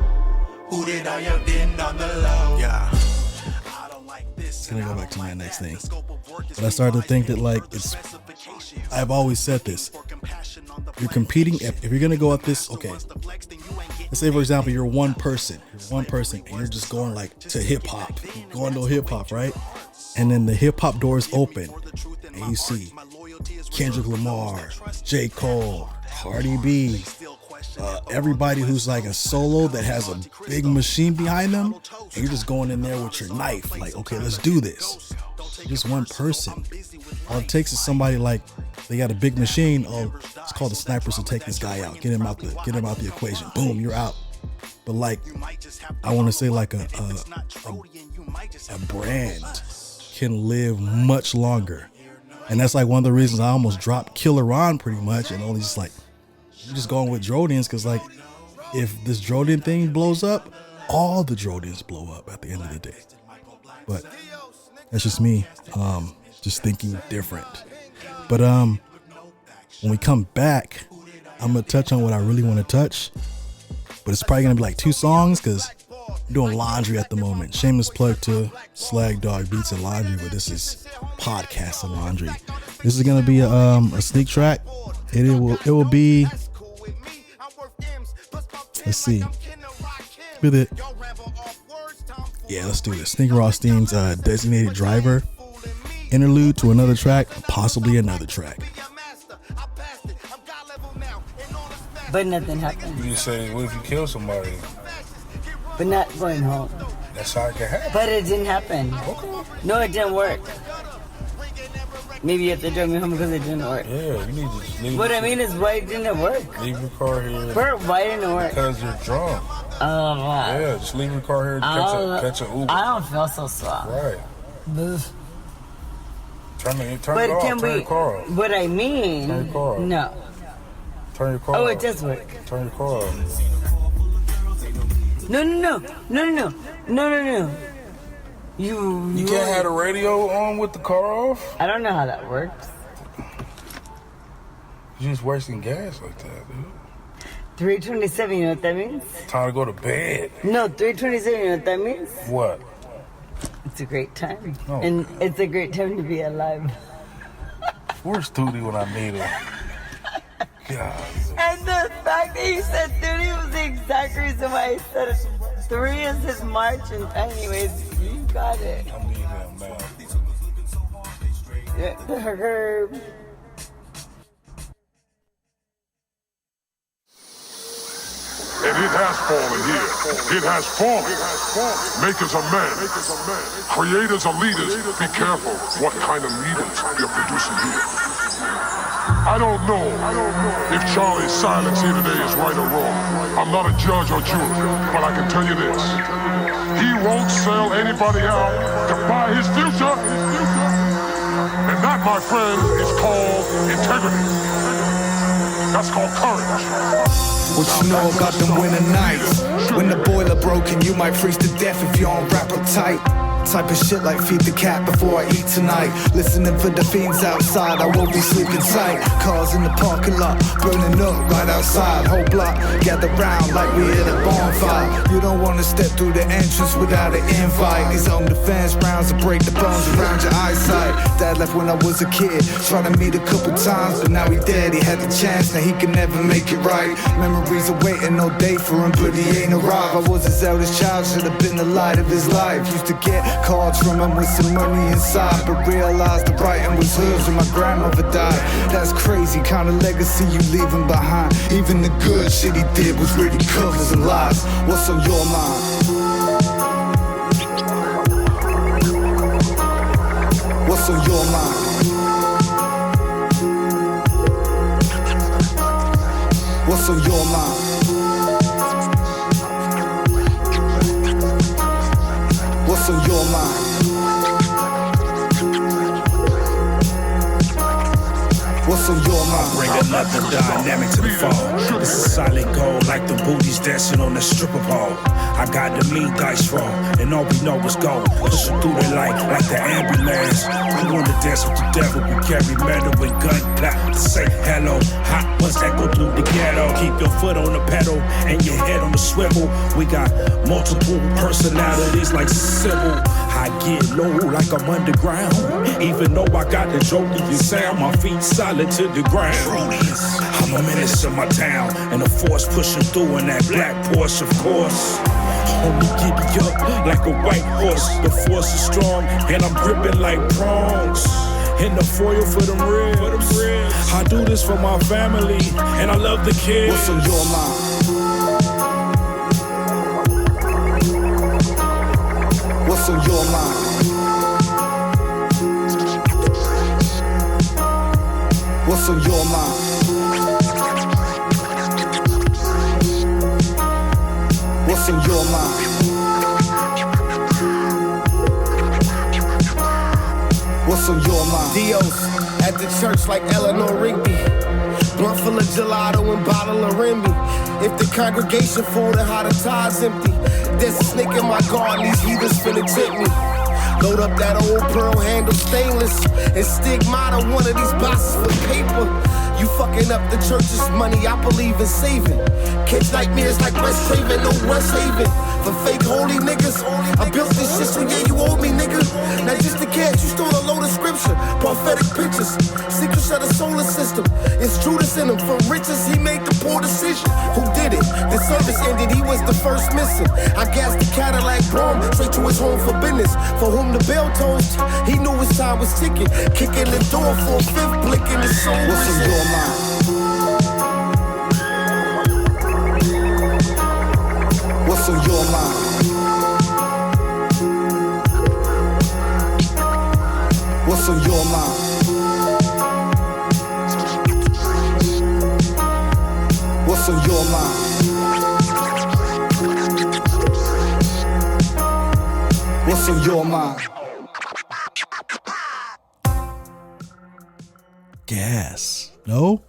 Who did I offend on the low? Yeah. It's gonna go back to my next thing. But I started to think that like I've always said this. You're competing if you're gonna go at this, okay. Let's say for example you're one person and you're just going like to hip hop. Going to hip hop, right? And then the hip hop doors open and you see Kendrick Lamar, J. Cole, Cardi B, everybody who's like a solo that has a big machine behind them, and you're just going in there with your knife, like, okay, let's do this. Just one person. All it takes is somebody like they got a big machine. Oh, it's called the snipers to take this guy out, get him out the equation. Boom, you're out. But like, I want to say like a brand can live much longer, and that's like one of the reasons I almost dropped Killahronh pretty much, and only just like. I'm just going with Drodians because like if this Drodian thing blows up, all the Drodians blow up at the end of the day. But that's just me, just thinking different. But when we come back, I'm gonna touch on what I really want to touch, but it's probably gonna be like 2 songs because I'm doing laundry at the moment. Shameless plug to Slag Dog Beats and Laundry, but this is podcast and laundry. This is gonna be a sneak track. It will be. Let's see. With it. Yeah, let's do this. Sneek Rothsteins, Designated Driver. Interlude to another track, possibly another track. But nothing happened. You say, what if you kill somebody? But not going home. That's how it can happen. But it didn't happen. Okay. No, it didn't work. Maybe you have to drive me home because it didn't work. Yeah, you need to just leave. What I mean is, why didn't it work? Leave your car here. Bert, why didn't it work? Because you're drunk. Yeah, just leave your car here and catch an Uber. I don't feel so strong. Right. Move. Turn your car off. What I mean, turn your car off. No. Turn your car off. Oh, it does work. Turn your car off. No. You can't have the radio on with the car off? I don't know how that works. You're just wasting gas like that, dude. 3:27, you know what that means? Time to go to bed. No, 3:27, you know what that means? What? It's a great time. Oh, and it's a great time to be alive. Where's Tootie when I need her? God. And the fact that you said 30 was the exact reason why I said 3 is his March. And anyways, you got it. I'm leaving him now. Yeah, the herb. If you It has fallen here. It has fallen. Makers are men. Creators are leaders. Be careful what kind of leaders you're producing here. I don't know if Charlie's silence here today is right or wrong. I'm not a judge or jury, but I can tell you this. He won't sell anybody out to buy his future. And that, my friend, is called integrity. That's called courage. What you know about them winter nights? When the boiler broken, you might freeze to death if you don't wrap up tight. Type of shit like feed the cat before I eat tonight. Listening for the fiends outside, I won't be sleeping tight. Cars in the parking lot, burning up right outside. Whole block gather round like we at a bonfire. You don't wanna step through the entrance without an invite. These home defense rounds will break the bones around your eyesight. Dad left when I was a kid, tried to meet a couple times, but now he dead. He had the chance, now he can never make it right. Memories are waiting no day for him, but he ain't arrived. I was his eldest child, should have been the light of his life. Used to get cards from him with some money inside, but realized the writing was hers when my grandmother died. That's crazy kind of legacy you leaving behind. Even the good shit he did was really covers and lies. What's on your mind? What's on your mind? What's on your mind? What's on your mind? What's on your mind? Bring another dynamic to the fall. This is solid gold like the booties dancing on the stripper pole. I got the mean dice roll, and all we know is gold. Pushing through the light like the ambulance. We wanna dance with the devil, we carry metal and gunpowder to say hello. Hot ones that go through the ghetto. Keep your foot on the pedal and your head on the swivel. We got multiple personalities like Sybil. I get low like I'm underground. Even though I got the Drodian sound, my feet solid to the ground. I'm a menace in my town, and the force pushing through in that black Porsche, of course. Homie, giddy up like a white horse. The force is strong, and I'm gripping like prongs. In the foil for them ribs. I do this for my family, and I love the kids. What's on your mind? What's on your mind? What's on your mind? What's on your mind? What's on your mind? Dios at the church like Eleanor Rigby. Blunt full of gelato and bottle of Remy. If the congregation full, then how the tie's empty. There's a snake in my garden, these heathens finna tempt me. Load up that old pearl handle stainless and stigmata one of these boxes for paper. You fucking up the church's money, I believe in saving. Catch nightmares like West Craven, no West Haven. For fake holy niggas, I built this shit, so yeah, you owe me, nigga. Now just to catch, you stole a load of scripture, prophetic pictures, secrets of the solar system. It's Judas in him, from riches he made the poor decision. Who did it? The service ended, he was the first missing. I gassed the Cadillac bomb, straight to his home for business. For whom the bell tolled, he knew his time was ticking. Kicking the door for a fifth, blinking his soul. What's on your mind? What's on your mind? What's on your mind? What's on your mind? What's on your mind? Gas. No?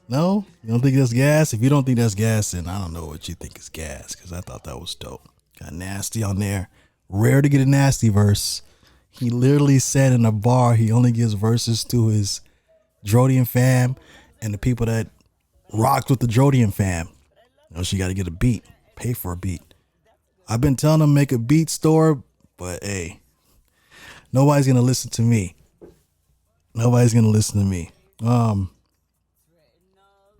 No? You don't think that's gas? If you don't think that's gas, then I don't know what you think is gas, because I thought that was dope. Got nasty on there. Rare to get a nasty verse. He literally said in a bar he only gives verses to his Drodian fam and the people that rocked with the Drodian fam. You know, she got to get a beat. Pay for a beat. I've been telling him make a beat store, but hey, nobody's going to listen to me. Nobody's going to listen to me.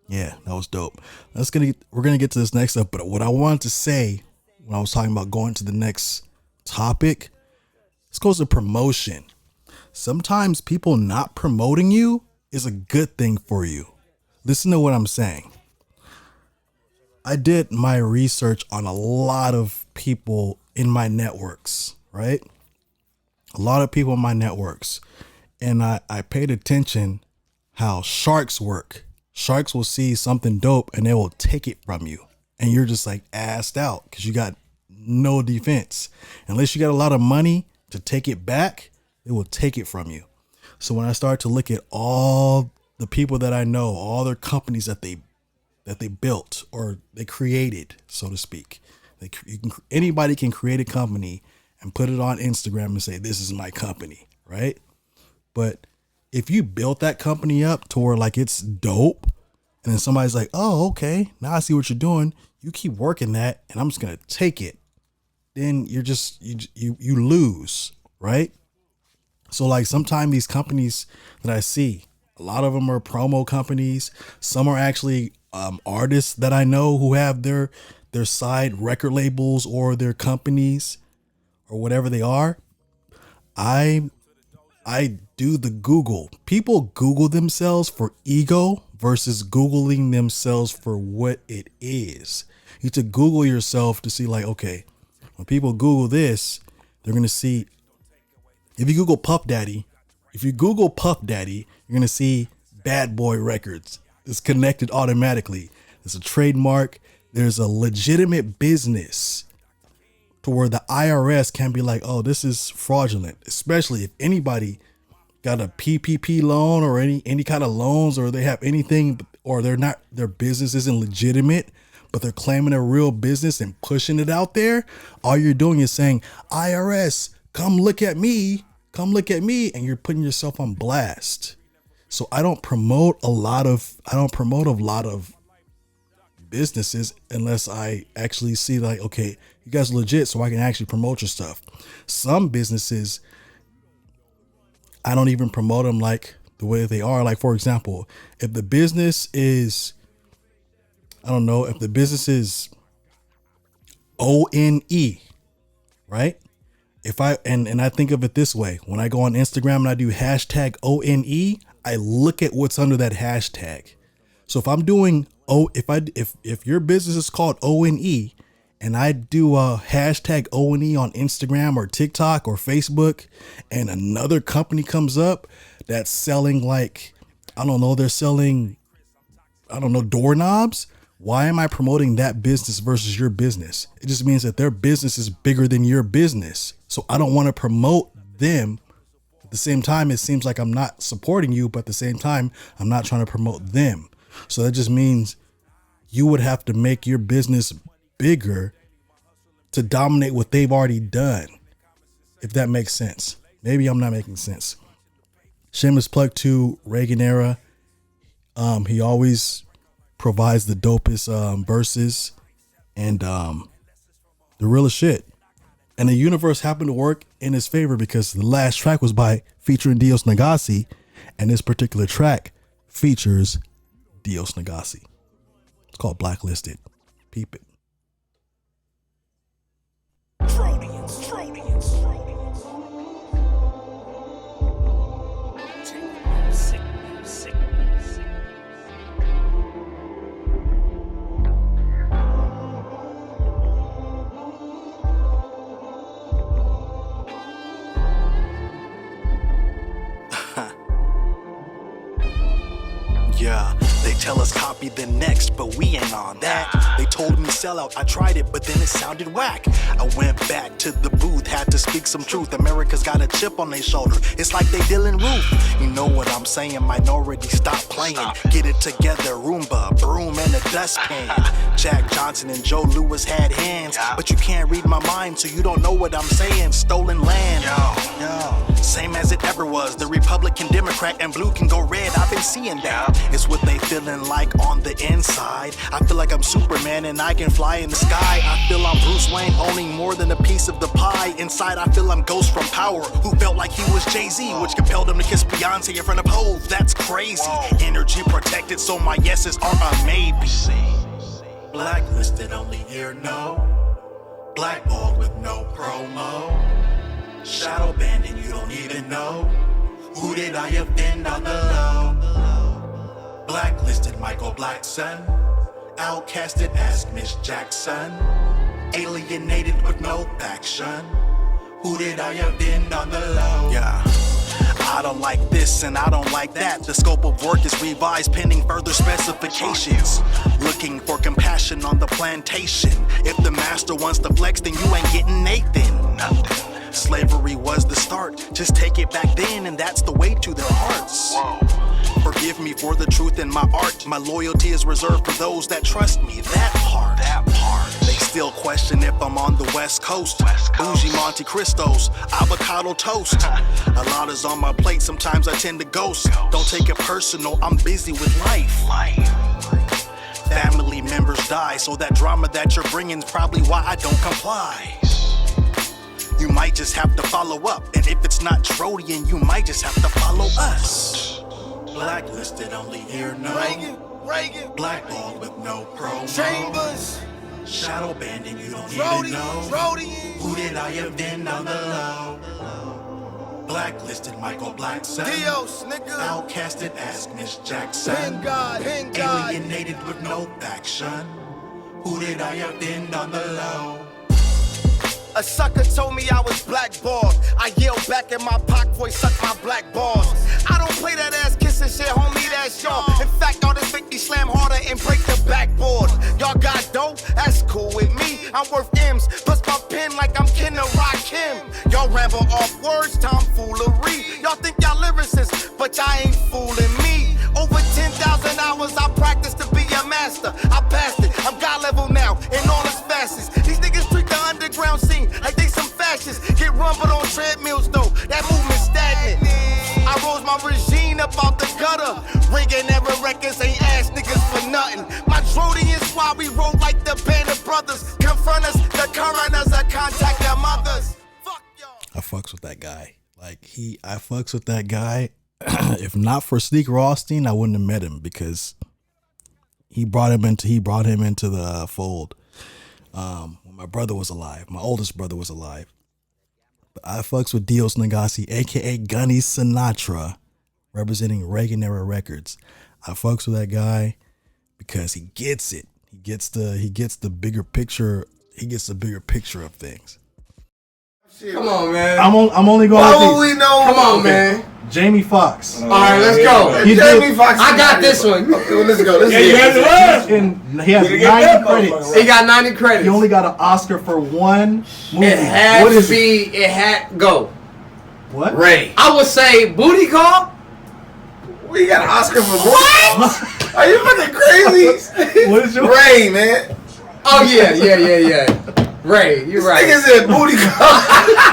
Yeah, that was dope. We're gonna get to this next up, but what I wanted to say when I was talking about going to the next topic, this goes to promotion. Sometimes people not promoting you is a good thing for you. Listen to what I'm saying. I did my research on a lot of people in my networks, right? A lot of people in my networks. And I paid attention how sharks work. Sharks will see something dope and they will take it from you. And you're just like assed out because you got no defense. Unless you got a lot of money to take it back, they will take it from you. So when I start to look at all the people that I know, all their companies that they built or they created, so to speak, anybody can create a company and put it on Instagram and say, this is my company, right? But if you built that company up to where like it's dope, and then somebody's like, oh, okay, now I see what you're doing. You keep working that and I'm just going to take it. Then you're just, you lose, right? So like sometimes these companies that I see, a lot of them are promo companies. Some are actually artists that I know who have their side record labels or their companies or whatever they are. I do the Google. People Google themselves for ego versus Googling themselves for what it is. You need to Google yourself to see like, okay, when people Google this, they're going to see, if you Google Puff Daddy, you're going to see Bad Boy Records. It's connected automatically. It's a trademark. There's a legitimate business to where the IRS can be like, oh, this is fraudulent, especially if anybody got a PPP loan or any kind of loans, or they have anything, or their business isn't legitimate, but they're claiming a real business and pushing it out there. All you're doing is saying, IRS, come look at me, and you're putting yourself on blast. So I don't promote a lot of businesses unless I actually see like, okay, you guys are legit, so I can actually promote your stuff. Some businesses, I don't even promote them like the way they are. Like, for example, if the business is, ONE, right? If I think of it this way, when I go on Instagram and I do hashtag ONE, I look at what's under that hashtag. So if I'm doing if your business is called ONE and I do a hashtag ONE on Instagram or TikTok or Facebook, and another company comes up that's selling like, they're selling, doorknobs. Why am I promoting that business versus your business? It just means that their business is bigger than your business. So I don't want to promote them. At the same time, it seems like I'm not supporting you, but at the same time, I'm not trying to promote them. So that just means you would have to make your business bigger to dominate what they've already done. If that makes sense. Maybe I'm not making sense. Shameless plug to Reagan era. He always provides the dopest verses and the realest shit. And the universe happened to work in his favor because the last track was featuring Dios Nagasi, and this particular track features Dios Nagasi. It's called Blacklisted. Peep it. Yeah, they tell us copy the next, but we ain't on that. They told me sell out, I tried it, but then it sounded whack. I went back to the booth, had to speak some truth. America's got a chip on their shoulder, it's like they Dylan Roof. You know what I'm saying, minority, stop playing. Get it together, Roomba, broom, and a dustpan. Jack Johnson and Joe Louis had hands, but you can't read my mind, so you don't know what I'm saying. Stolen land, yo, same as it ever was. The Republican, Democrat, and blue can go red, I've been seeing that. It's what they feeling like on the inside. I feel like I'm Superman and I can fly in the sky. I feel I'm Bruce Wayne owning more than a piece of the pie. Inside I feel I'm Ghost from Power, who felt like he was Jay-Z, which compelled him to kiss Beyonce in front of Hove. That's crazy. Energy protected, so my yeses are a maybe. Blacklisted, only hear no. Blackballed with no promo. Shadow banned and you don't even know. Who did I offend on the low? Blacklisted Michael Blackson. Outcasted as Miss Jackson. Alienated with no action. Who did I offend on the low? Yeah. I don't like this and I don't like that. The scope of work is revised pending further specifications. Looking for compassion on the plantation. If the master wants to flex, then you ain't getting Nathan. Nothing. Slavery was the start. Just take it back then, and that's the way to their hearts. Forgive me for the truth in my art. My loyalty is reserved for those that trust me. That part. They still question if I'm on the West Coast. Bougie Monte Cristos, avocado toast. A lot is on my plate, sometimes I tend to ghost. Don't take it personal, I'm busy with life. Family members die, so that drama that you're bringing is probably why I don't comply. You might just have to follow up, and if it's not Drodian, you might just have to follow us. Blacklisted, only here no. Reagan. Blackballed with no promo. Chambers. Shadow banding, you don't even know. Drodian. Who did I offend on the low? Blacklisted, Michael Blackson. Dios, nigga. Outcasted, ask Miss Jackson. Pin God. Alienated with no action. Who did I offend on the low? A sucker told me I was blackballed. I yelled back at my Pac voice, suck my black balls. I don't play that ass kissing shit, homie, that's y'all. In fact, all this make me slam harder and break the backboard. Y'all got dope, that's cool with me. I'm worth M's, plus my pen like I'm Killahronh. Y'all ramble off words, tomfoolery. Y'all think y'all lyricists, but y'all ain't fooling me. Over 10,000 hours I practiced to be a master. I passed it, I'm God level now, in all its facets. These niggas treat the underground scene like they some fascists. Get rumbled on treadmills though, that movement's stagnant. I rose my regime up out the gutter. Rigging ever records ain't ass niggas for nothing. My Drodian squad, we roll like the band of brothers. Confront us, the coroners, I contact their mothers. I fucks with that guy. I fucks with that guy. If not for Sneek Rothstein, I wouldn't have met him because he brought him into the fold. When my brother was alive, my oldest brother was alive. But I fucks with Dios Nagasi, aka Gunny Sinatra, representing Reagan era records. I fucks with that guy because he gets it. He gets the bigger picture. He gets the bigger picture of things. Come on, man. I'm only going. Why would we know? Come on, man. Jamie Foxx. All right, let's go. Jamie Foxx. I got this one. Okay, well, let's go. He has 90 credits. He got 90 credits. He only got an Oscar for one movie. It had go. What? Ray. I would say Booty Call. We got an Oscar for what? Are you fucking crazy? What is your Ray, man? Oh yeah. Ray, you're right. Nigga said booty call.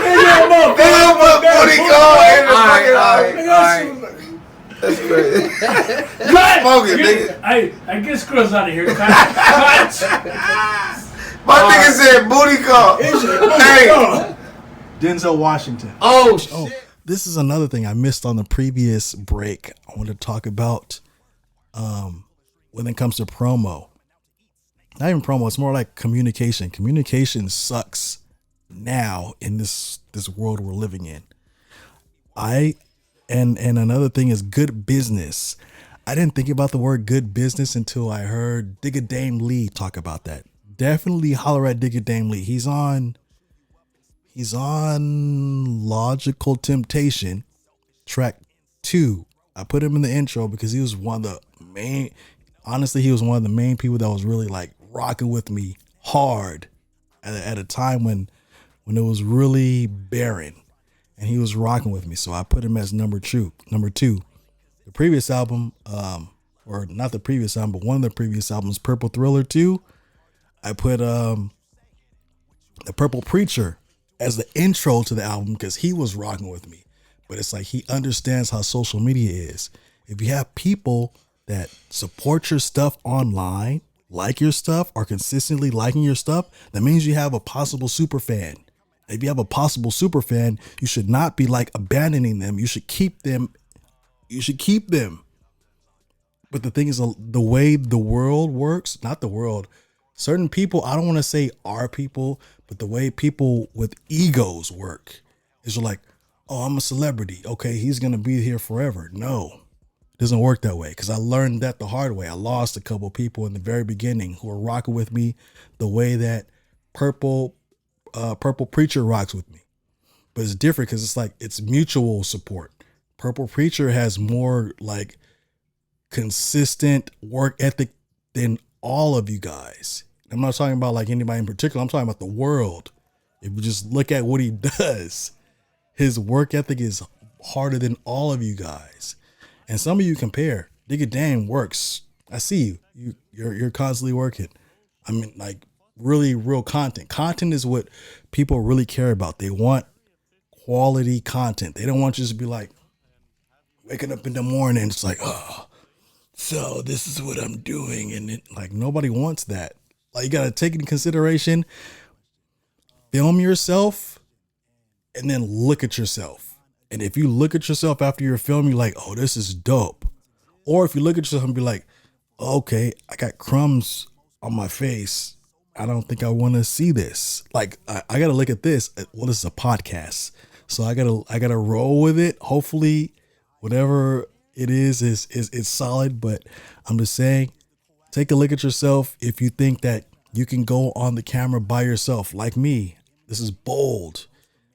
Nigga put booty call in the fucking Alright. That's crazy. Smoking, nigga. I guess girls out of here. Cut. My nigga said booty call. Hey. Denzel Washington. Oh, shit. This is another thing I missed on the previous break. I want to talk about when it comes to promo. Not even promo, it's more like communication. Communication sucks now in this world we're living in. And another thing is good business. I didn't think about the word good business until I heard Digga Dame Lee talk about that. Definitely holler at Digga Dame Lee. He's on Logical Temptation, track 2. I put him in the intro because he was one of the main people that was really like rocking with me hard at a time when it was really barren, and he was rocking with me. So I put him as number 2. The previous album, or not the previous album, but one of the previous albums, Purple Thriller 2, I put the Purple Preacher as the intro to the album because he was rocking with me. But it's like he understands how social media is. If you have people that support your stuff online, like your stuff, are consistently liking your stuff, that means you have a possible super fan. If you have a possible super fan, you should not be like abandoning them. You should keep them. But the thing is, the way the world works, not the world, certain people, I don't want to say our people, but the way people with egos work is like, oh, I'm a celebrity. Okay, he's going to be here forever. No. It doesn't work that way because I learned that the hard way. I lost a couple people in the very beginning who were rocking with me the way that Purple Preacher rocks with me. But it's different because it's like it's mutual support. Purple Preacher has more like consistent work ethic than all of you guys. I'm not talking about like anybody in particular. I'm talking about the world. If you just look at what he does, his work ethic is harder than all of you guys. And some of you compare. Digga Dang works. I see you. You're constantly working. I mean, like really real content. Content is what people really care about. They want quality content. They don't want you to be like waking up in the morning. It's like, oh, so this is what I'm doing. And it, like nobody wants that. Like you got to take into consideration, film yourself and then look at yourself. And if you look at yourself after your film, you're like, oh, this is dope. Or if you look at yourself and be like, okay, I got crumbs on my face. I don't think I want to see this. Like, I got to look at this. Well, this is a podcast. So I gotta roll with it. Hopefully whatever it is solid. But I'm just saying, take a look at yourself. If you think that you can go on the camera by yourself, like me, this is bold.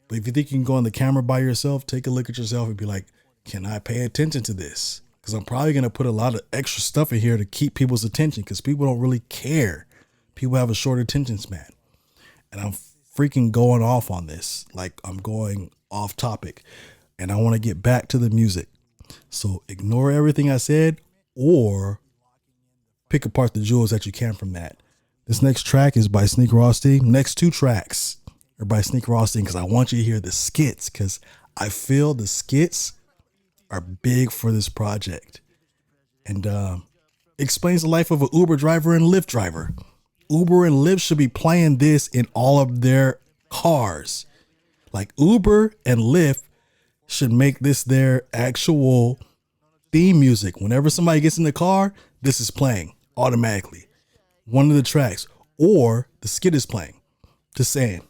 But if you think you can go on the camera by yourself, take a look at yourself and be like, can I pay attention to this? Because I'm probably going to put a lot of extra stuff in here to keep people's attention because people don't really care. People have a short attention span. And I'm freaking going off on this. Like I'm going off topic. And I want to get back to the music. So ignore everything I said or pick apart the jewels that you can from that. This next track is by Sneek Rothsteins. Next two tracks are by Sneek Rothsteins because I want you to hear the skits because I feel the skits are big for this project. And explains the life of an Uber driver and Lyft driver. Uber and Lyft should be playing this in all of their cars. Like Uber and Lyft should make this their actual theme music. Whenever somebody gets in the car, this is playing automatically. One of the tracks or the skit is playing. Just saying.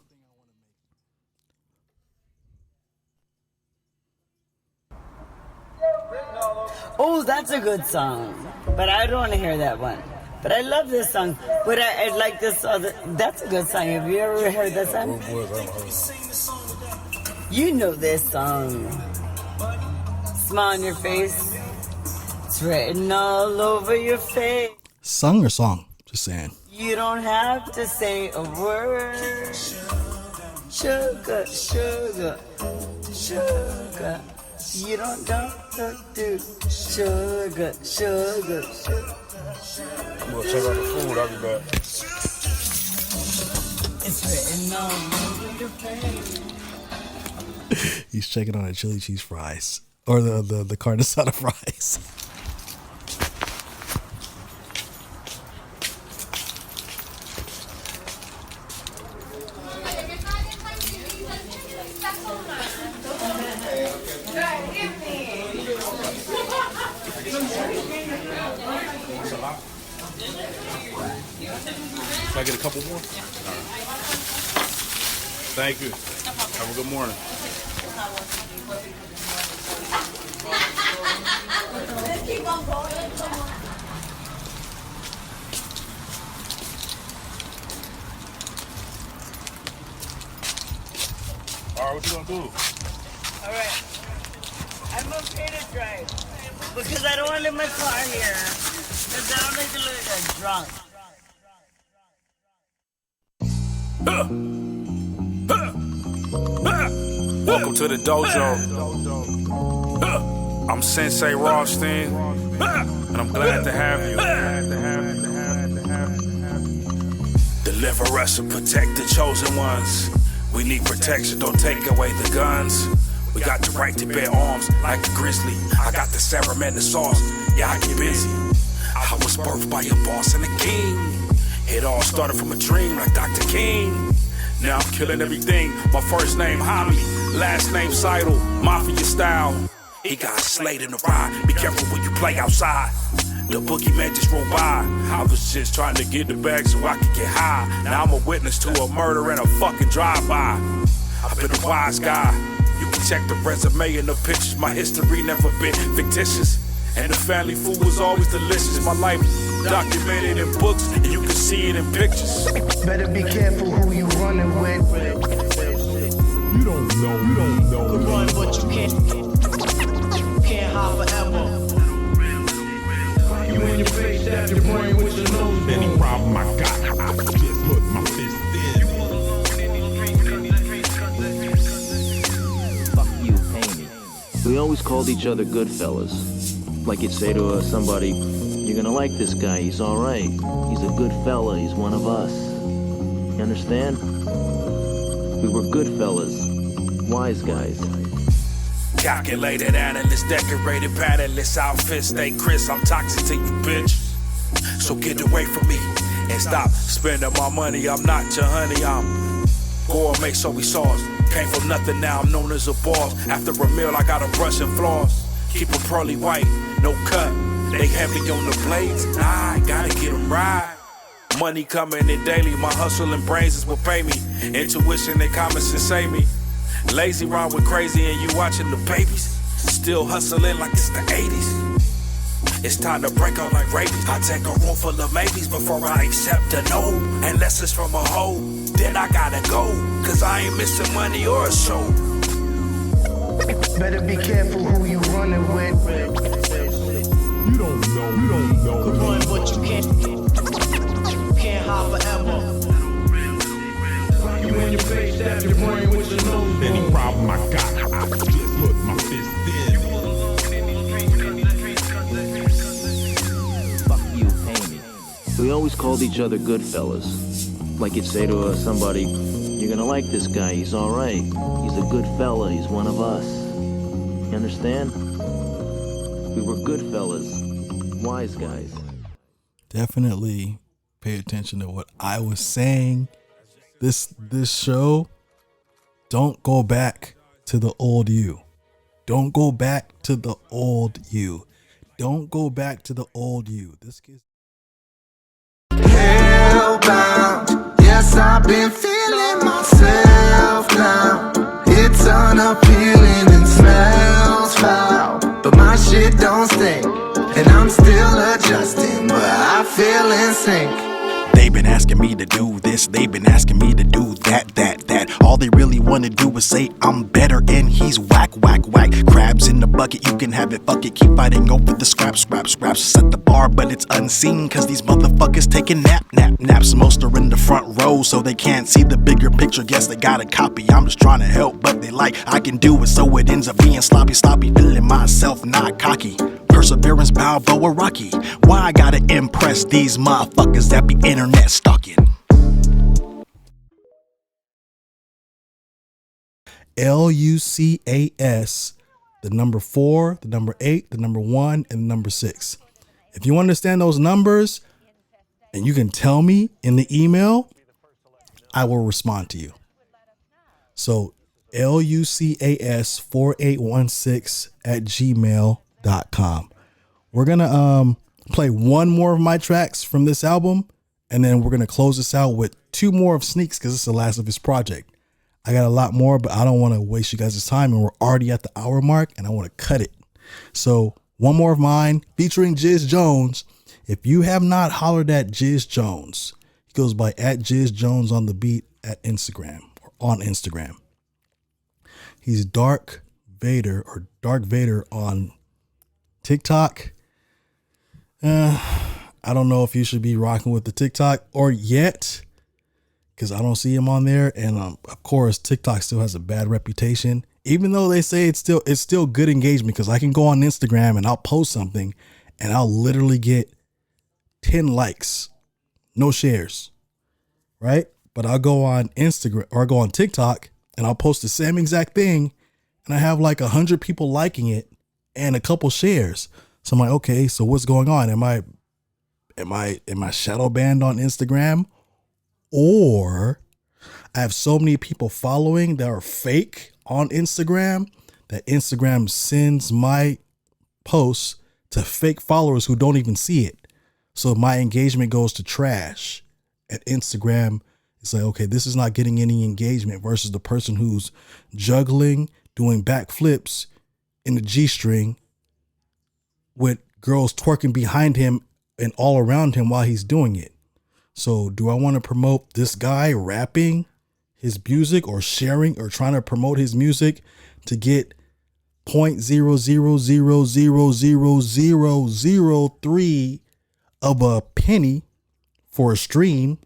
Oh, that's a good song. But I don't want to hear that one. But I love this song. But I like this other. That's a good song. Have you ever heard that song? You know this song. Smile on your face. It's written all over your face. Sung or song? Just saying. You don't have to say a word. Sugar, sugar, sugar. You don't have to do sugar, sugar, sugar. I'm gonna check out the food. I'll be back. It's written all over your face. He's checking on the chili cheese fries or the carne asada fries. Can I get a couple more? All right. Thank you. Have a good morning. Let's keep on going. Come on. All right, what you gonna do? All right. I'm okay to drive because I don't want to leave my car here because that'll make you look like drunk. Welcome to the dojo. I'm Sensei Rothstein, and I'm glad to have you. Deliver us and protect the chosen ones. We need protection, don't take away the guns. We got the right to bear arms like a grizzly. I got the serum and the sauce, yeah, I get busy. I was birthed by a boss and a king. It all started from a dream like Dr. King. Now I'm killing everything. My first name Homily, last name Seidel, Mafia style. He got slayed in the ride. Be careful when you play outside. The boogeyman just rolled by. I was just trying to get the bag so I could get high. Now I'm a witness to a murder and a fucking drive-by. I've been a wise guy. You can check the resume and the pictures. My history never been fictitious. And the family food was always delicious. My life documented in books, and you can see it in pictures. Better be careful who you running with. You don't know. Could run, but you can't hide forever. You in your face, stab your brain with your nose. Any problem I got, I just put my fist in. Fuck you, pay me. We always called each other good fellas. Like you'd say to somebody, you're gonna like this guy, he's alright. He's a good fella, he's one of us. You understand? We were good fellas, wise guys. Calculated analysts, decorated panelists, outfits, stay crisp. I'm toxic to you, bitch. So get away from me and stop spending my money. I'm not your honey, I'm gourmet soy sauce. Came from nothing, now I'm known as a boss. After a meal, I got a brush and floss. Keep them pearly white, no cut. They heavy on the blades, nah, I gotta get them right. Money coming in daily, my hustle and brains is what pay me. Intuition and common sense save me. Lazy rhyme with crazy and you watching the babies. Still hustling like it's the 80s. It's time to break out like rabies. I take a room full of maybes before I accept a no. Unless it's from a hoe, then I gotta go. Cause I ain't missing money or a show. Better be careful who you running with. You don't know. Could run, but you can't hide forever. You in your face, stab your brain with your nose. Any problem I got, I just put my fist in. Fuck you, pay me. We always called each other good fellas. Like you'd say to somebody, you're gonna like this guy, he's alright. He's a good fella, he's one of us. You understand? We were good fellas, wise guys. Definitely pay attention to what I was saying. This show, don't go back to the old you. Don't go back to the old you. Don't go back to the old you. This kid's Hellbound. Yes, I've been feeling myself now. It's unappealing and smells foul, but my shit don't stink, and I'm still adjusting, but I feel in sync. They've been asking me to do this, they've been asking me to do that. All they really want to do is say I'm better and he's whack. Crabs in the bucket, you can have it, fuck it. Keep fighting over the scraps. Set the bar, but it's unseen, cause these motherfuckers taking naps. Most are in the front row, so they can't see the bigger picture. Guess they got a copy, I'm just trying to help, but they like I can do it, so it ends up being sloppy. Feeling myself not cocky. Perseverance, Balboa, Rocky. Why I gotta impress these motherfuckers that be internet stalking? LUCAS, the number 4, the number 8, the number 1, and the number 6. If you understand those numbers and you can tell me in the email, I will respond to you. So LUCAS 4816 at gmail.com. We're gonna play one more of my tracks from this album, and then we're gonna close this out with 2 more of Sneek's because it's the last of his project. I got a lot more, but I don't want to waste you guys' time, and we're already at the hour mark, and I want to cut it. So one more of mine featuring Jiz Jones. If you have not hollered at Jiz Jones, he goes by at Jiz Jones on the beat at Instagram or on Instagram. He's Dark Vader on TikTok. I don't know if you should be rocking with the TikTok or yet, because I don't see him on there. And of course, TikTok still has a bad reputation, even though they say it's still good engagement, because I can go on Instagram and I'll post something and I'll literally get 10 likes, no shares, right? But I'll go on Instagram or I'll go on TikTok and I'll post the same exact thing and I have like 100 people liking it and a couple shares. So I'm like, okay, so what's going on? Am I shadow banned on Instagram? Or I have so many people following that are fake on Instagram that Instagram sends my posts to fake followers who don't even see it. So my engagement goes to trash. At Instagram, it's like, okay, this is not getting any engagement versus the person who's juggling, doing backflips in the G-string with girls twerking behind him and all around him while he's doing it. So do I want to promote this guy rapping his music or sharing or trying to promote his music to get 0.0000003 of a penny for a stream,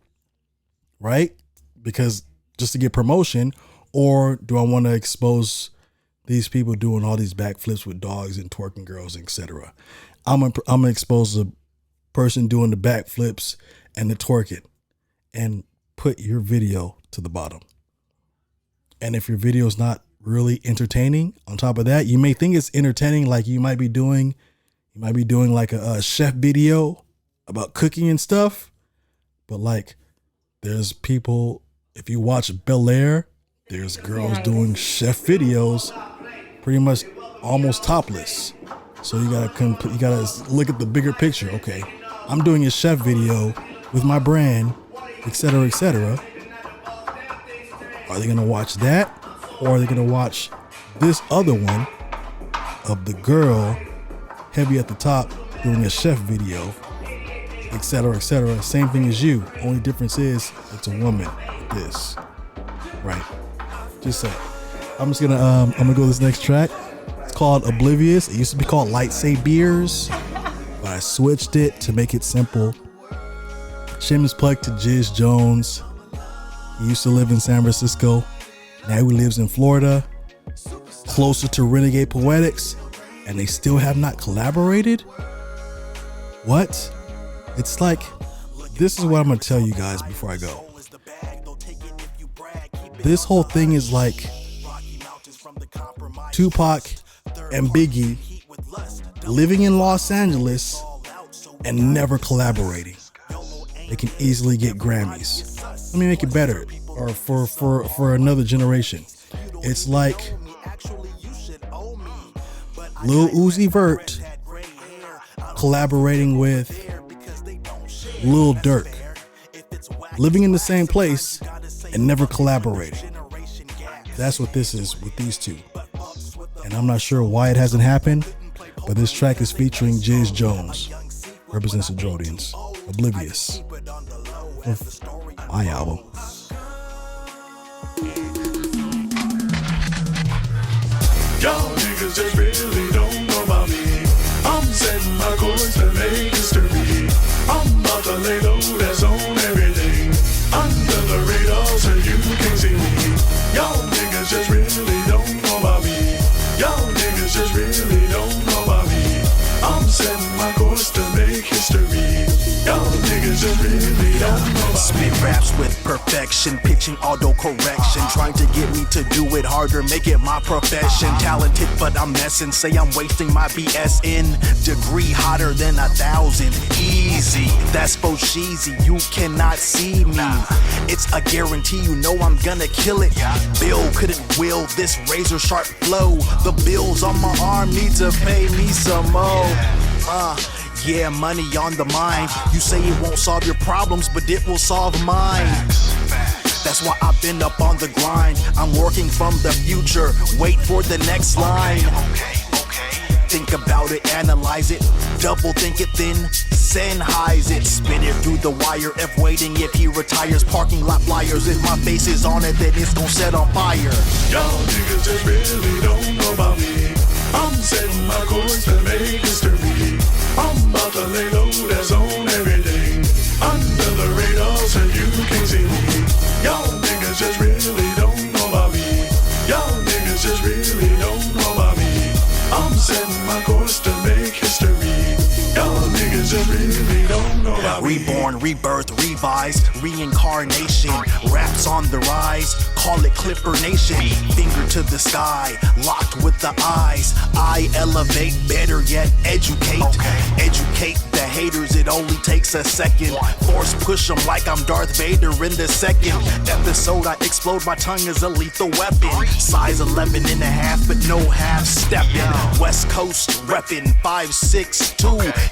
right? Because just to get promotion, or do I want to expose these people doing all these backflips with dogs and twerking girls, etc.? I'm gonna expose the person doing the backflips and the twerking and put your video to the bottom. And if your video is not really entertaining, on top of that, you may think it's entertaining, like you might be doing like a chef video about cooking and stuff. But like, there's people, if you watch Bel Air, there's girls doing chef videos pretty much almost topless. So you gotta look at the bigger picture. Okay, I'm doing a chef video with my brand, etc., etc. Are they gonna watch that, or are they gonna watch this other one of the girl heavy at the top doing a chef video, etc., etc.? Same thing as you. Only difference is it's a woman with this, right? Just say. I'm gonna go to this next track. It's called Oblivious. It used to be called Lightsabers, but I switched it to make it simple. Shameless plug to Jiz Jones. He used to live in San Francisco. Now he lives in Florida, closer to Renegade Poetics, and they still have not collaborated? What? It's like, this is what I'm gonna tell you guys before I go. This whole thing is like Tupac and Biggie living in Los Angeles and never collaborating. They can easily get Grammys. Let me make it better, or for another generation. It's like Lil Uzi Vert collaborating with Lil Durk, living in the same place and never collaborating. That's what this is with these two. And I'm not sure why it hasn't happened, but this track is featuring Jiz Jones, represents the Drodians. Oblivious. My album. Y'all niggas just really don't know about me. I'm setting my course to make history. I'm about to lay low, that's on everything. Under the radar so you can see me. Y'all niggas just really don't know about me. Y'all niggas just really don't know about me. I'm setting my course to make history. Y'all niggas just really don't know about me. Spit raps with perfection, pitching auto-correction, trying to get me to do it harder, make it my profession. Talented but I'm messing, say I'm wasting my BSN degree, hotter than 1,000. Easy, that's for cheesy, you cannot see me. It's a guarantee, you know I'm gonna kill it. Bill couldn't will this razor sharp flow. The bills on my arm need to pay me some more. Yeah, money on the mind. You say it won't solve your problems, but it will solve mine. That's why I've been up on the grind. I'm working from the future, wait for the next line. Think about it, analyze it, double think it, then Sennheiser it. Spin it through the wire, F waiting if he retires. Parking lot flyers, if my face is on it, then it's gon' set on fire. Y'all niggas just really don't know about me. I'm setting my course to make history. I'm about to lay low, that's on everything. Under the radar so you can see me. Y'all niggas just really don't know about me. Y'all niggas just really don't know about me. I'm setting my course to make history. Y'all niggas just really don't know about me. Reborn, rebirth, revised, reincarnation. Raps on the rise, call it Clipper Nation. Finger to the sky, locked with the eyes. I elevate, better yet educate. Educate the haters, it only takes a second. Force push them like I'm Darth Vader in the second episode. I explode, my tongue is a lethal weapon. Size 11.5, but no half stepping. West Coast reppin', 5'6",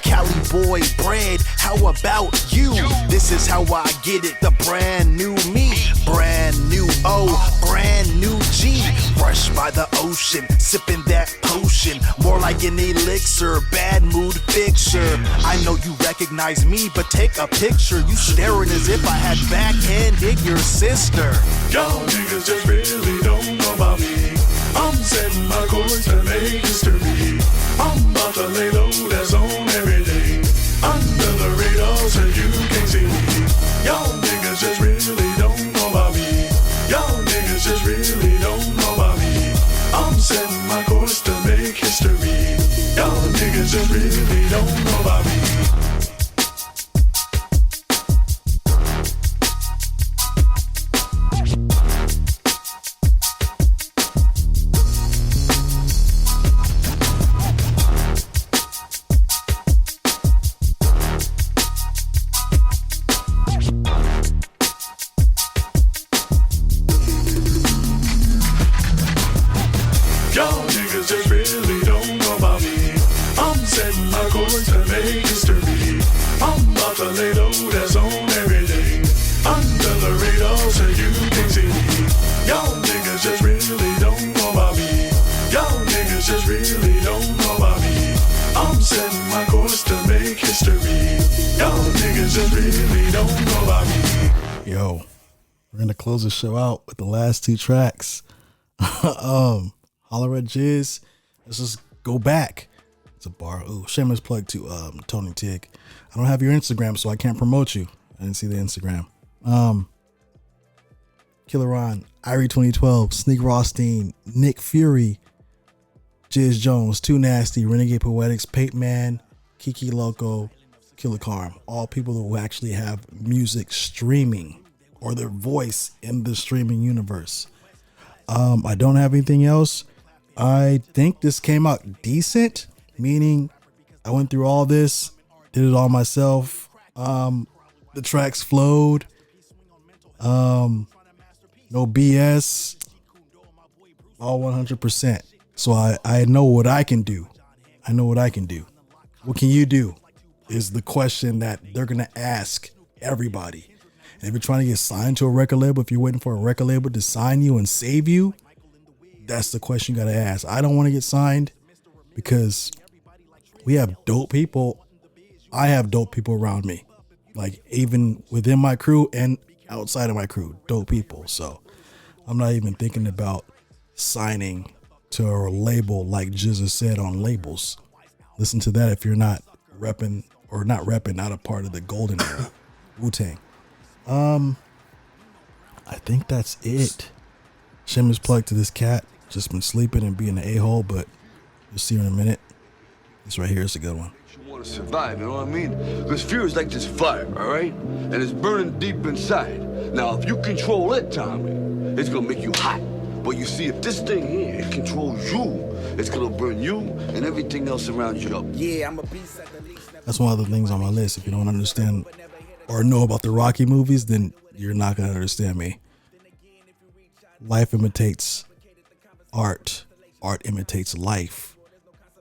Cali boy bread, how about you? This is how I get it, the brand new me. Brand new O, brand new G. fresh by the ocean, sipping that potion, more like an elixir, bad mood fixture. I know you recognize me, but take a picture. You staring as if I had backhanded your sister. Y'all niggas just really don't know about me. I'm setting my course to make history. I'm about to lay low, that's on everything. Under the radar so you can't see me. Y'all niggas just really don't know about me. Y'all niggas just really don't know about me. I'm setting my course to make history. Y'all niggas just really don't know about me. Close the show out with the last two tracks. Holler at Jiz. Let's just go back. It's a bar. Ooh, shameless plug to Tony Tig. I don't have your Instagram, so I can't promote you. I didn't see the Instagram. Killahronh, Irie 2012, Sneek Rothstein, Nick Fury, Jiz Jones, Too Nasty, Renegade Poetics, Pape Man, Kiki Loco, Killahronh. All people who actually have music streaming or their voice in the streaming universe. I don't have anything else. I think this came out decent, meaning I went through all this, did it all myself. The tracks flowed. No BS. All 100%. So I know what I can do. I know what I can do. What can you do is the question that they're going to ask everybody. And if you're trying to get signed to a record label, if you're waiting for a record label to sign you and save you, that's the question you got to ask. I don't want to get signed because we have dope people. I have dope people around me, like even within my crew and outside of my crew, dope people. So I'm not even thinking about signing to a label like JIZ'DRO said on labels. Listen to that if you're not repping or not repping, not a part of the golden era. Wu-Tang. I think that's it. Shameless plug to this cat. Just been sleeping and being an a-hole, but you'll see her in a minute. This right here is a good one. You want to survive, you know what I mean? Because fear is like this fire, all right? And it's burning deep inside. Now, if you control it, Tommy, it's going to make you hot. But you see, if this thing here, it controls you, it's going to burn you and everything else around you up. Yeah, I'm a beast at the least. That's one of the things on my list. If you don't understand or know about the Rocky movies, then you're not going to understand me. Life imitates art. Art imitates life.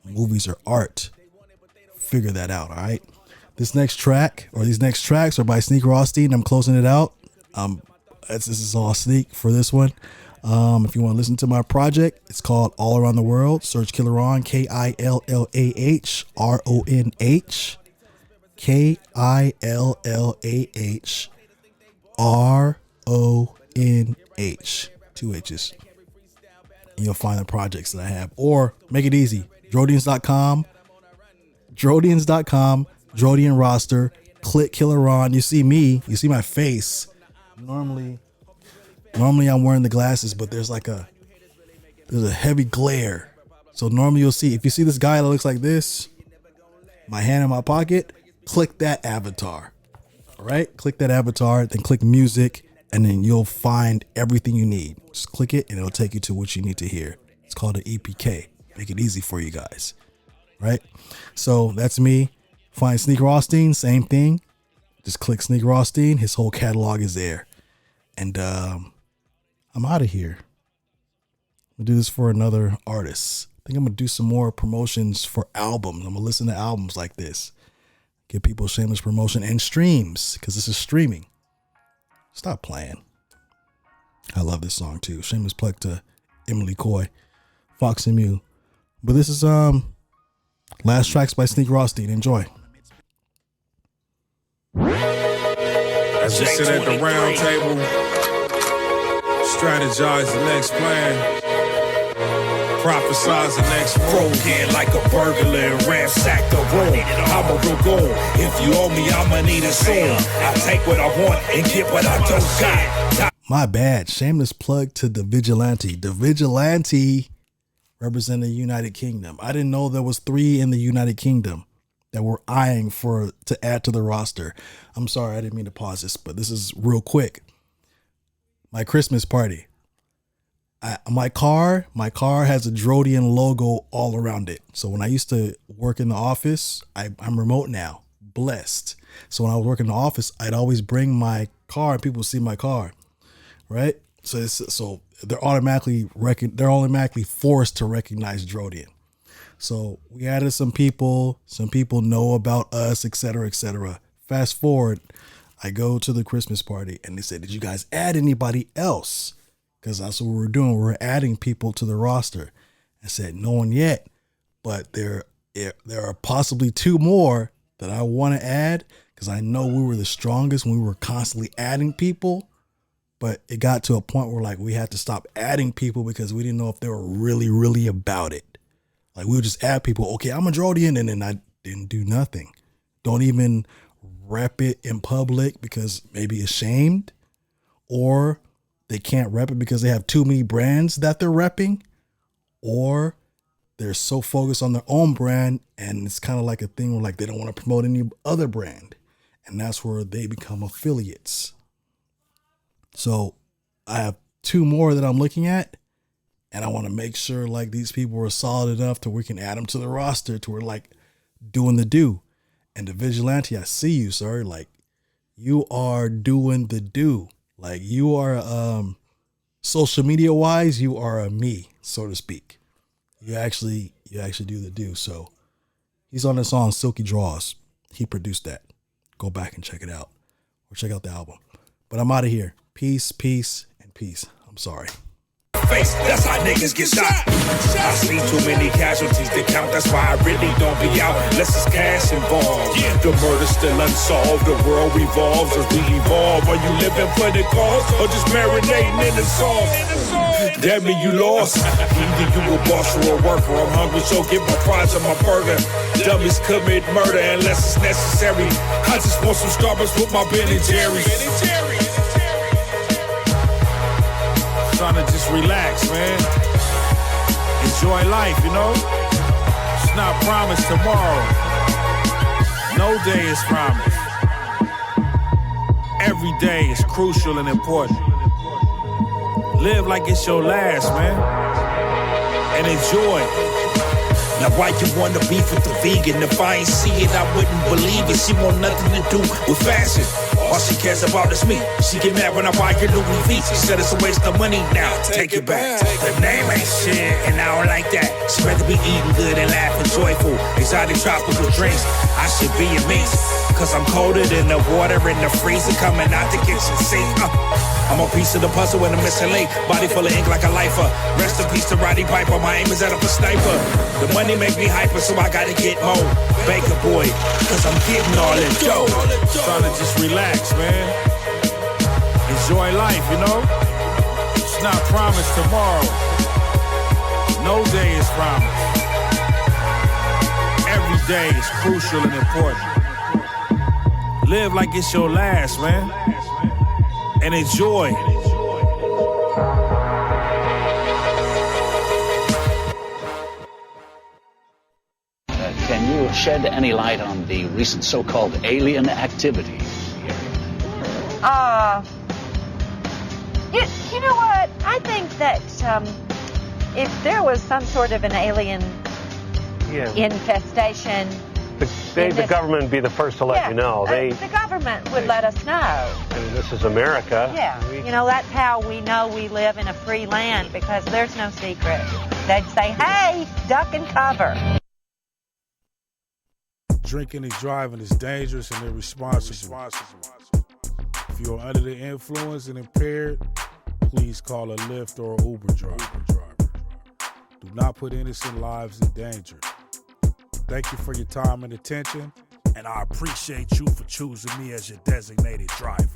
Movies are art. Figure that out, all right? This next track, or these next tracks, are by Sneek Rothstein. I'm closing it out. This is all Sneek for this one. If you want to listen to my project, it's called All Around the World. Search Killahronh, KILLAHRONH. KILLAHRONH. 2 H's. And you'll find the projects that I have. Or make it easy. Drodians.com. Drodian roster. Click Killahronh. You see me. You see my face. Normally I'm wearing the glasses, but there's a heavy glare. So normally you'll see, if you see this guy that looks like this, my hand in my pocket, click that avatar. All right, click that avatar, then click music, and then you'll find everything you need. Just click it and it'll take you to what you need to hear. It's called an EPK. Make it easy for you guys. Right? So that's me. Find Sneek Rothstein, same thing. Just click Sneek Rothstein. His whole catalog is there. And I'm out of here. I'm gonna do this for another artist. I think I'm gonna do some more promotions for albums. I'm gonna listen to albums like this. Give people shameless promotion and streams, because this is streaming. Stop playing. I love this song too. Shameless plug to Emily Coy, Fox and Mew. But this is last tracks by Sneek Rothstein. Enjoy. As we sit at the round table, strategize the next plan, prophesize the next broke in like a burglar and ransack the room. I'm a real goon. If you owe me, I'ma need it soon. I take what I want and get what I don't got. My bad. Shameless plug to the Vigilante. The Vigilante represent the United Kingdom. I didn't know there was 3 in the United Kingdom that we're eyeing to add to the roster. I'm sorry, I didn't mean to pause this, but this is real quick. My Christmas party. My car has a Drodian logo all around it. So when I used to work in the office, I'm remote now, blessed. So when I was working in the office, I'd always bring my car and people would see my car, right? So they're automatically forced to recognize Drodian. So we added some people know about us, etc., etc. Fast forward, I go to the Christmas party and they said, did you guys add anybody else? Because that's what we were doing. We were adding people to the roster. I said, no one yet, but there are possibly 2 more that I want to add because I know we were the strongest when we were constantly adding people. But it got to a point where like we had to stop adding people because we didn't know if they were really, really about it. Like we would just add people. Okay, I'm a Drodian, and then I didn't do nothing. Don't even rep it in public because maybe ashamed, or they can't rep it because they have too many brands that they're repping, or they're so focused on their own brand and it's kind of like a thing where like they don't want to promote any other brand, and that's where they become affiliates. So I have 2 more that I'm looking at, and I want to make sure like these people are solid enough to we can add them to the roster to where like doing the do. And the Vigilante, I see you, sir. Like you are doing the do. Like you are social media wise, you are a me, so to speak. You actually do the do. So he's on the song Silky Draws. He produced that. Go back and check it out. Or check out the album. But I'm out of here. Peace, peace, and peace. I'm sorry. Face, that's how niggas get shot. I see too many casualties to count. That's why I really don't be out unless it's cash involved. Yeah, the murder's still unsolved. The world revolves as we evolve. Are you living for the cause or just marinating in the sauce? Damn me, you lost. Either you a boss or a worker. I'm hungry, so get my fries on my burger. Dummies commit murder unless it's necessary. I just want some Starbucks with my Ben and Jerry's. Trying to just relax, man. Enjoy life, you know? It's not promised tomorrow. No day is promised. Every day is crucial and important. Live like it's your last, man. And enjoy. Now why you wanna beef with the vegan? If I ain't see it, I wouldn't believe it. She want nothing to do with fashion. All she cares about is me. She get mad when I buy her Louis V. She said it's a waste of money. Now take it back. The name ain't shit, and I don't like that. She rather be eating good and laughing joyful. Exotic tropical drinks. I should be a mix, cause I'm colder than the water in the freezer coming out the kitchen sink. I'm a piece of the puzzle and I'm missing late. Body full of ink like a lifer. Rest in peace to Roddy Piper. My aim is at up a sniper. The money make me hyper, so I gotta get more. Baker boy, cause I'm getting all in dough. Trying to just relax, man. Enjoy life, you know? It's not promised tomorrow. No day is promised. Every day is crucial and important. Live like it's your last, man. And enjoy. Can you shed any light on the recent so-called alien activity? You know what? I think that if there was some sort of an alien infestation, the government would be the first to let you know. The government would let us know. I mean, this is America. Yeah, you know, that's how we know we live in a free land, because there's no secret. They'd say, hey, duck and cover. Drinking and driving is dangerous and irresponsible. If you're under the influence and impaired, please call a Lyft or Uber driver. Do not put innocent lives in danger. Thank you for your time and attention, and I appreciate you for choosing me as your designated driver.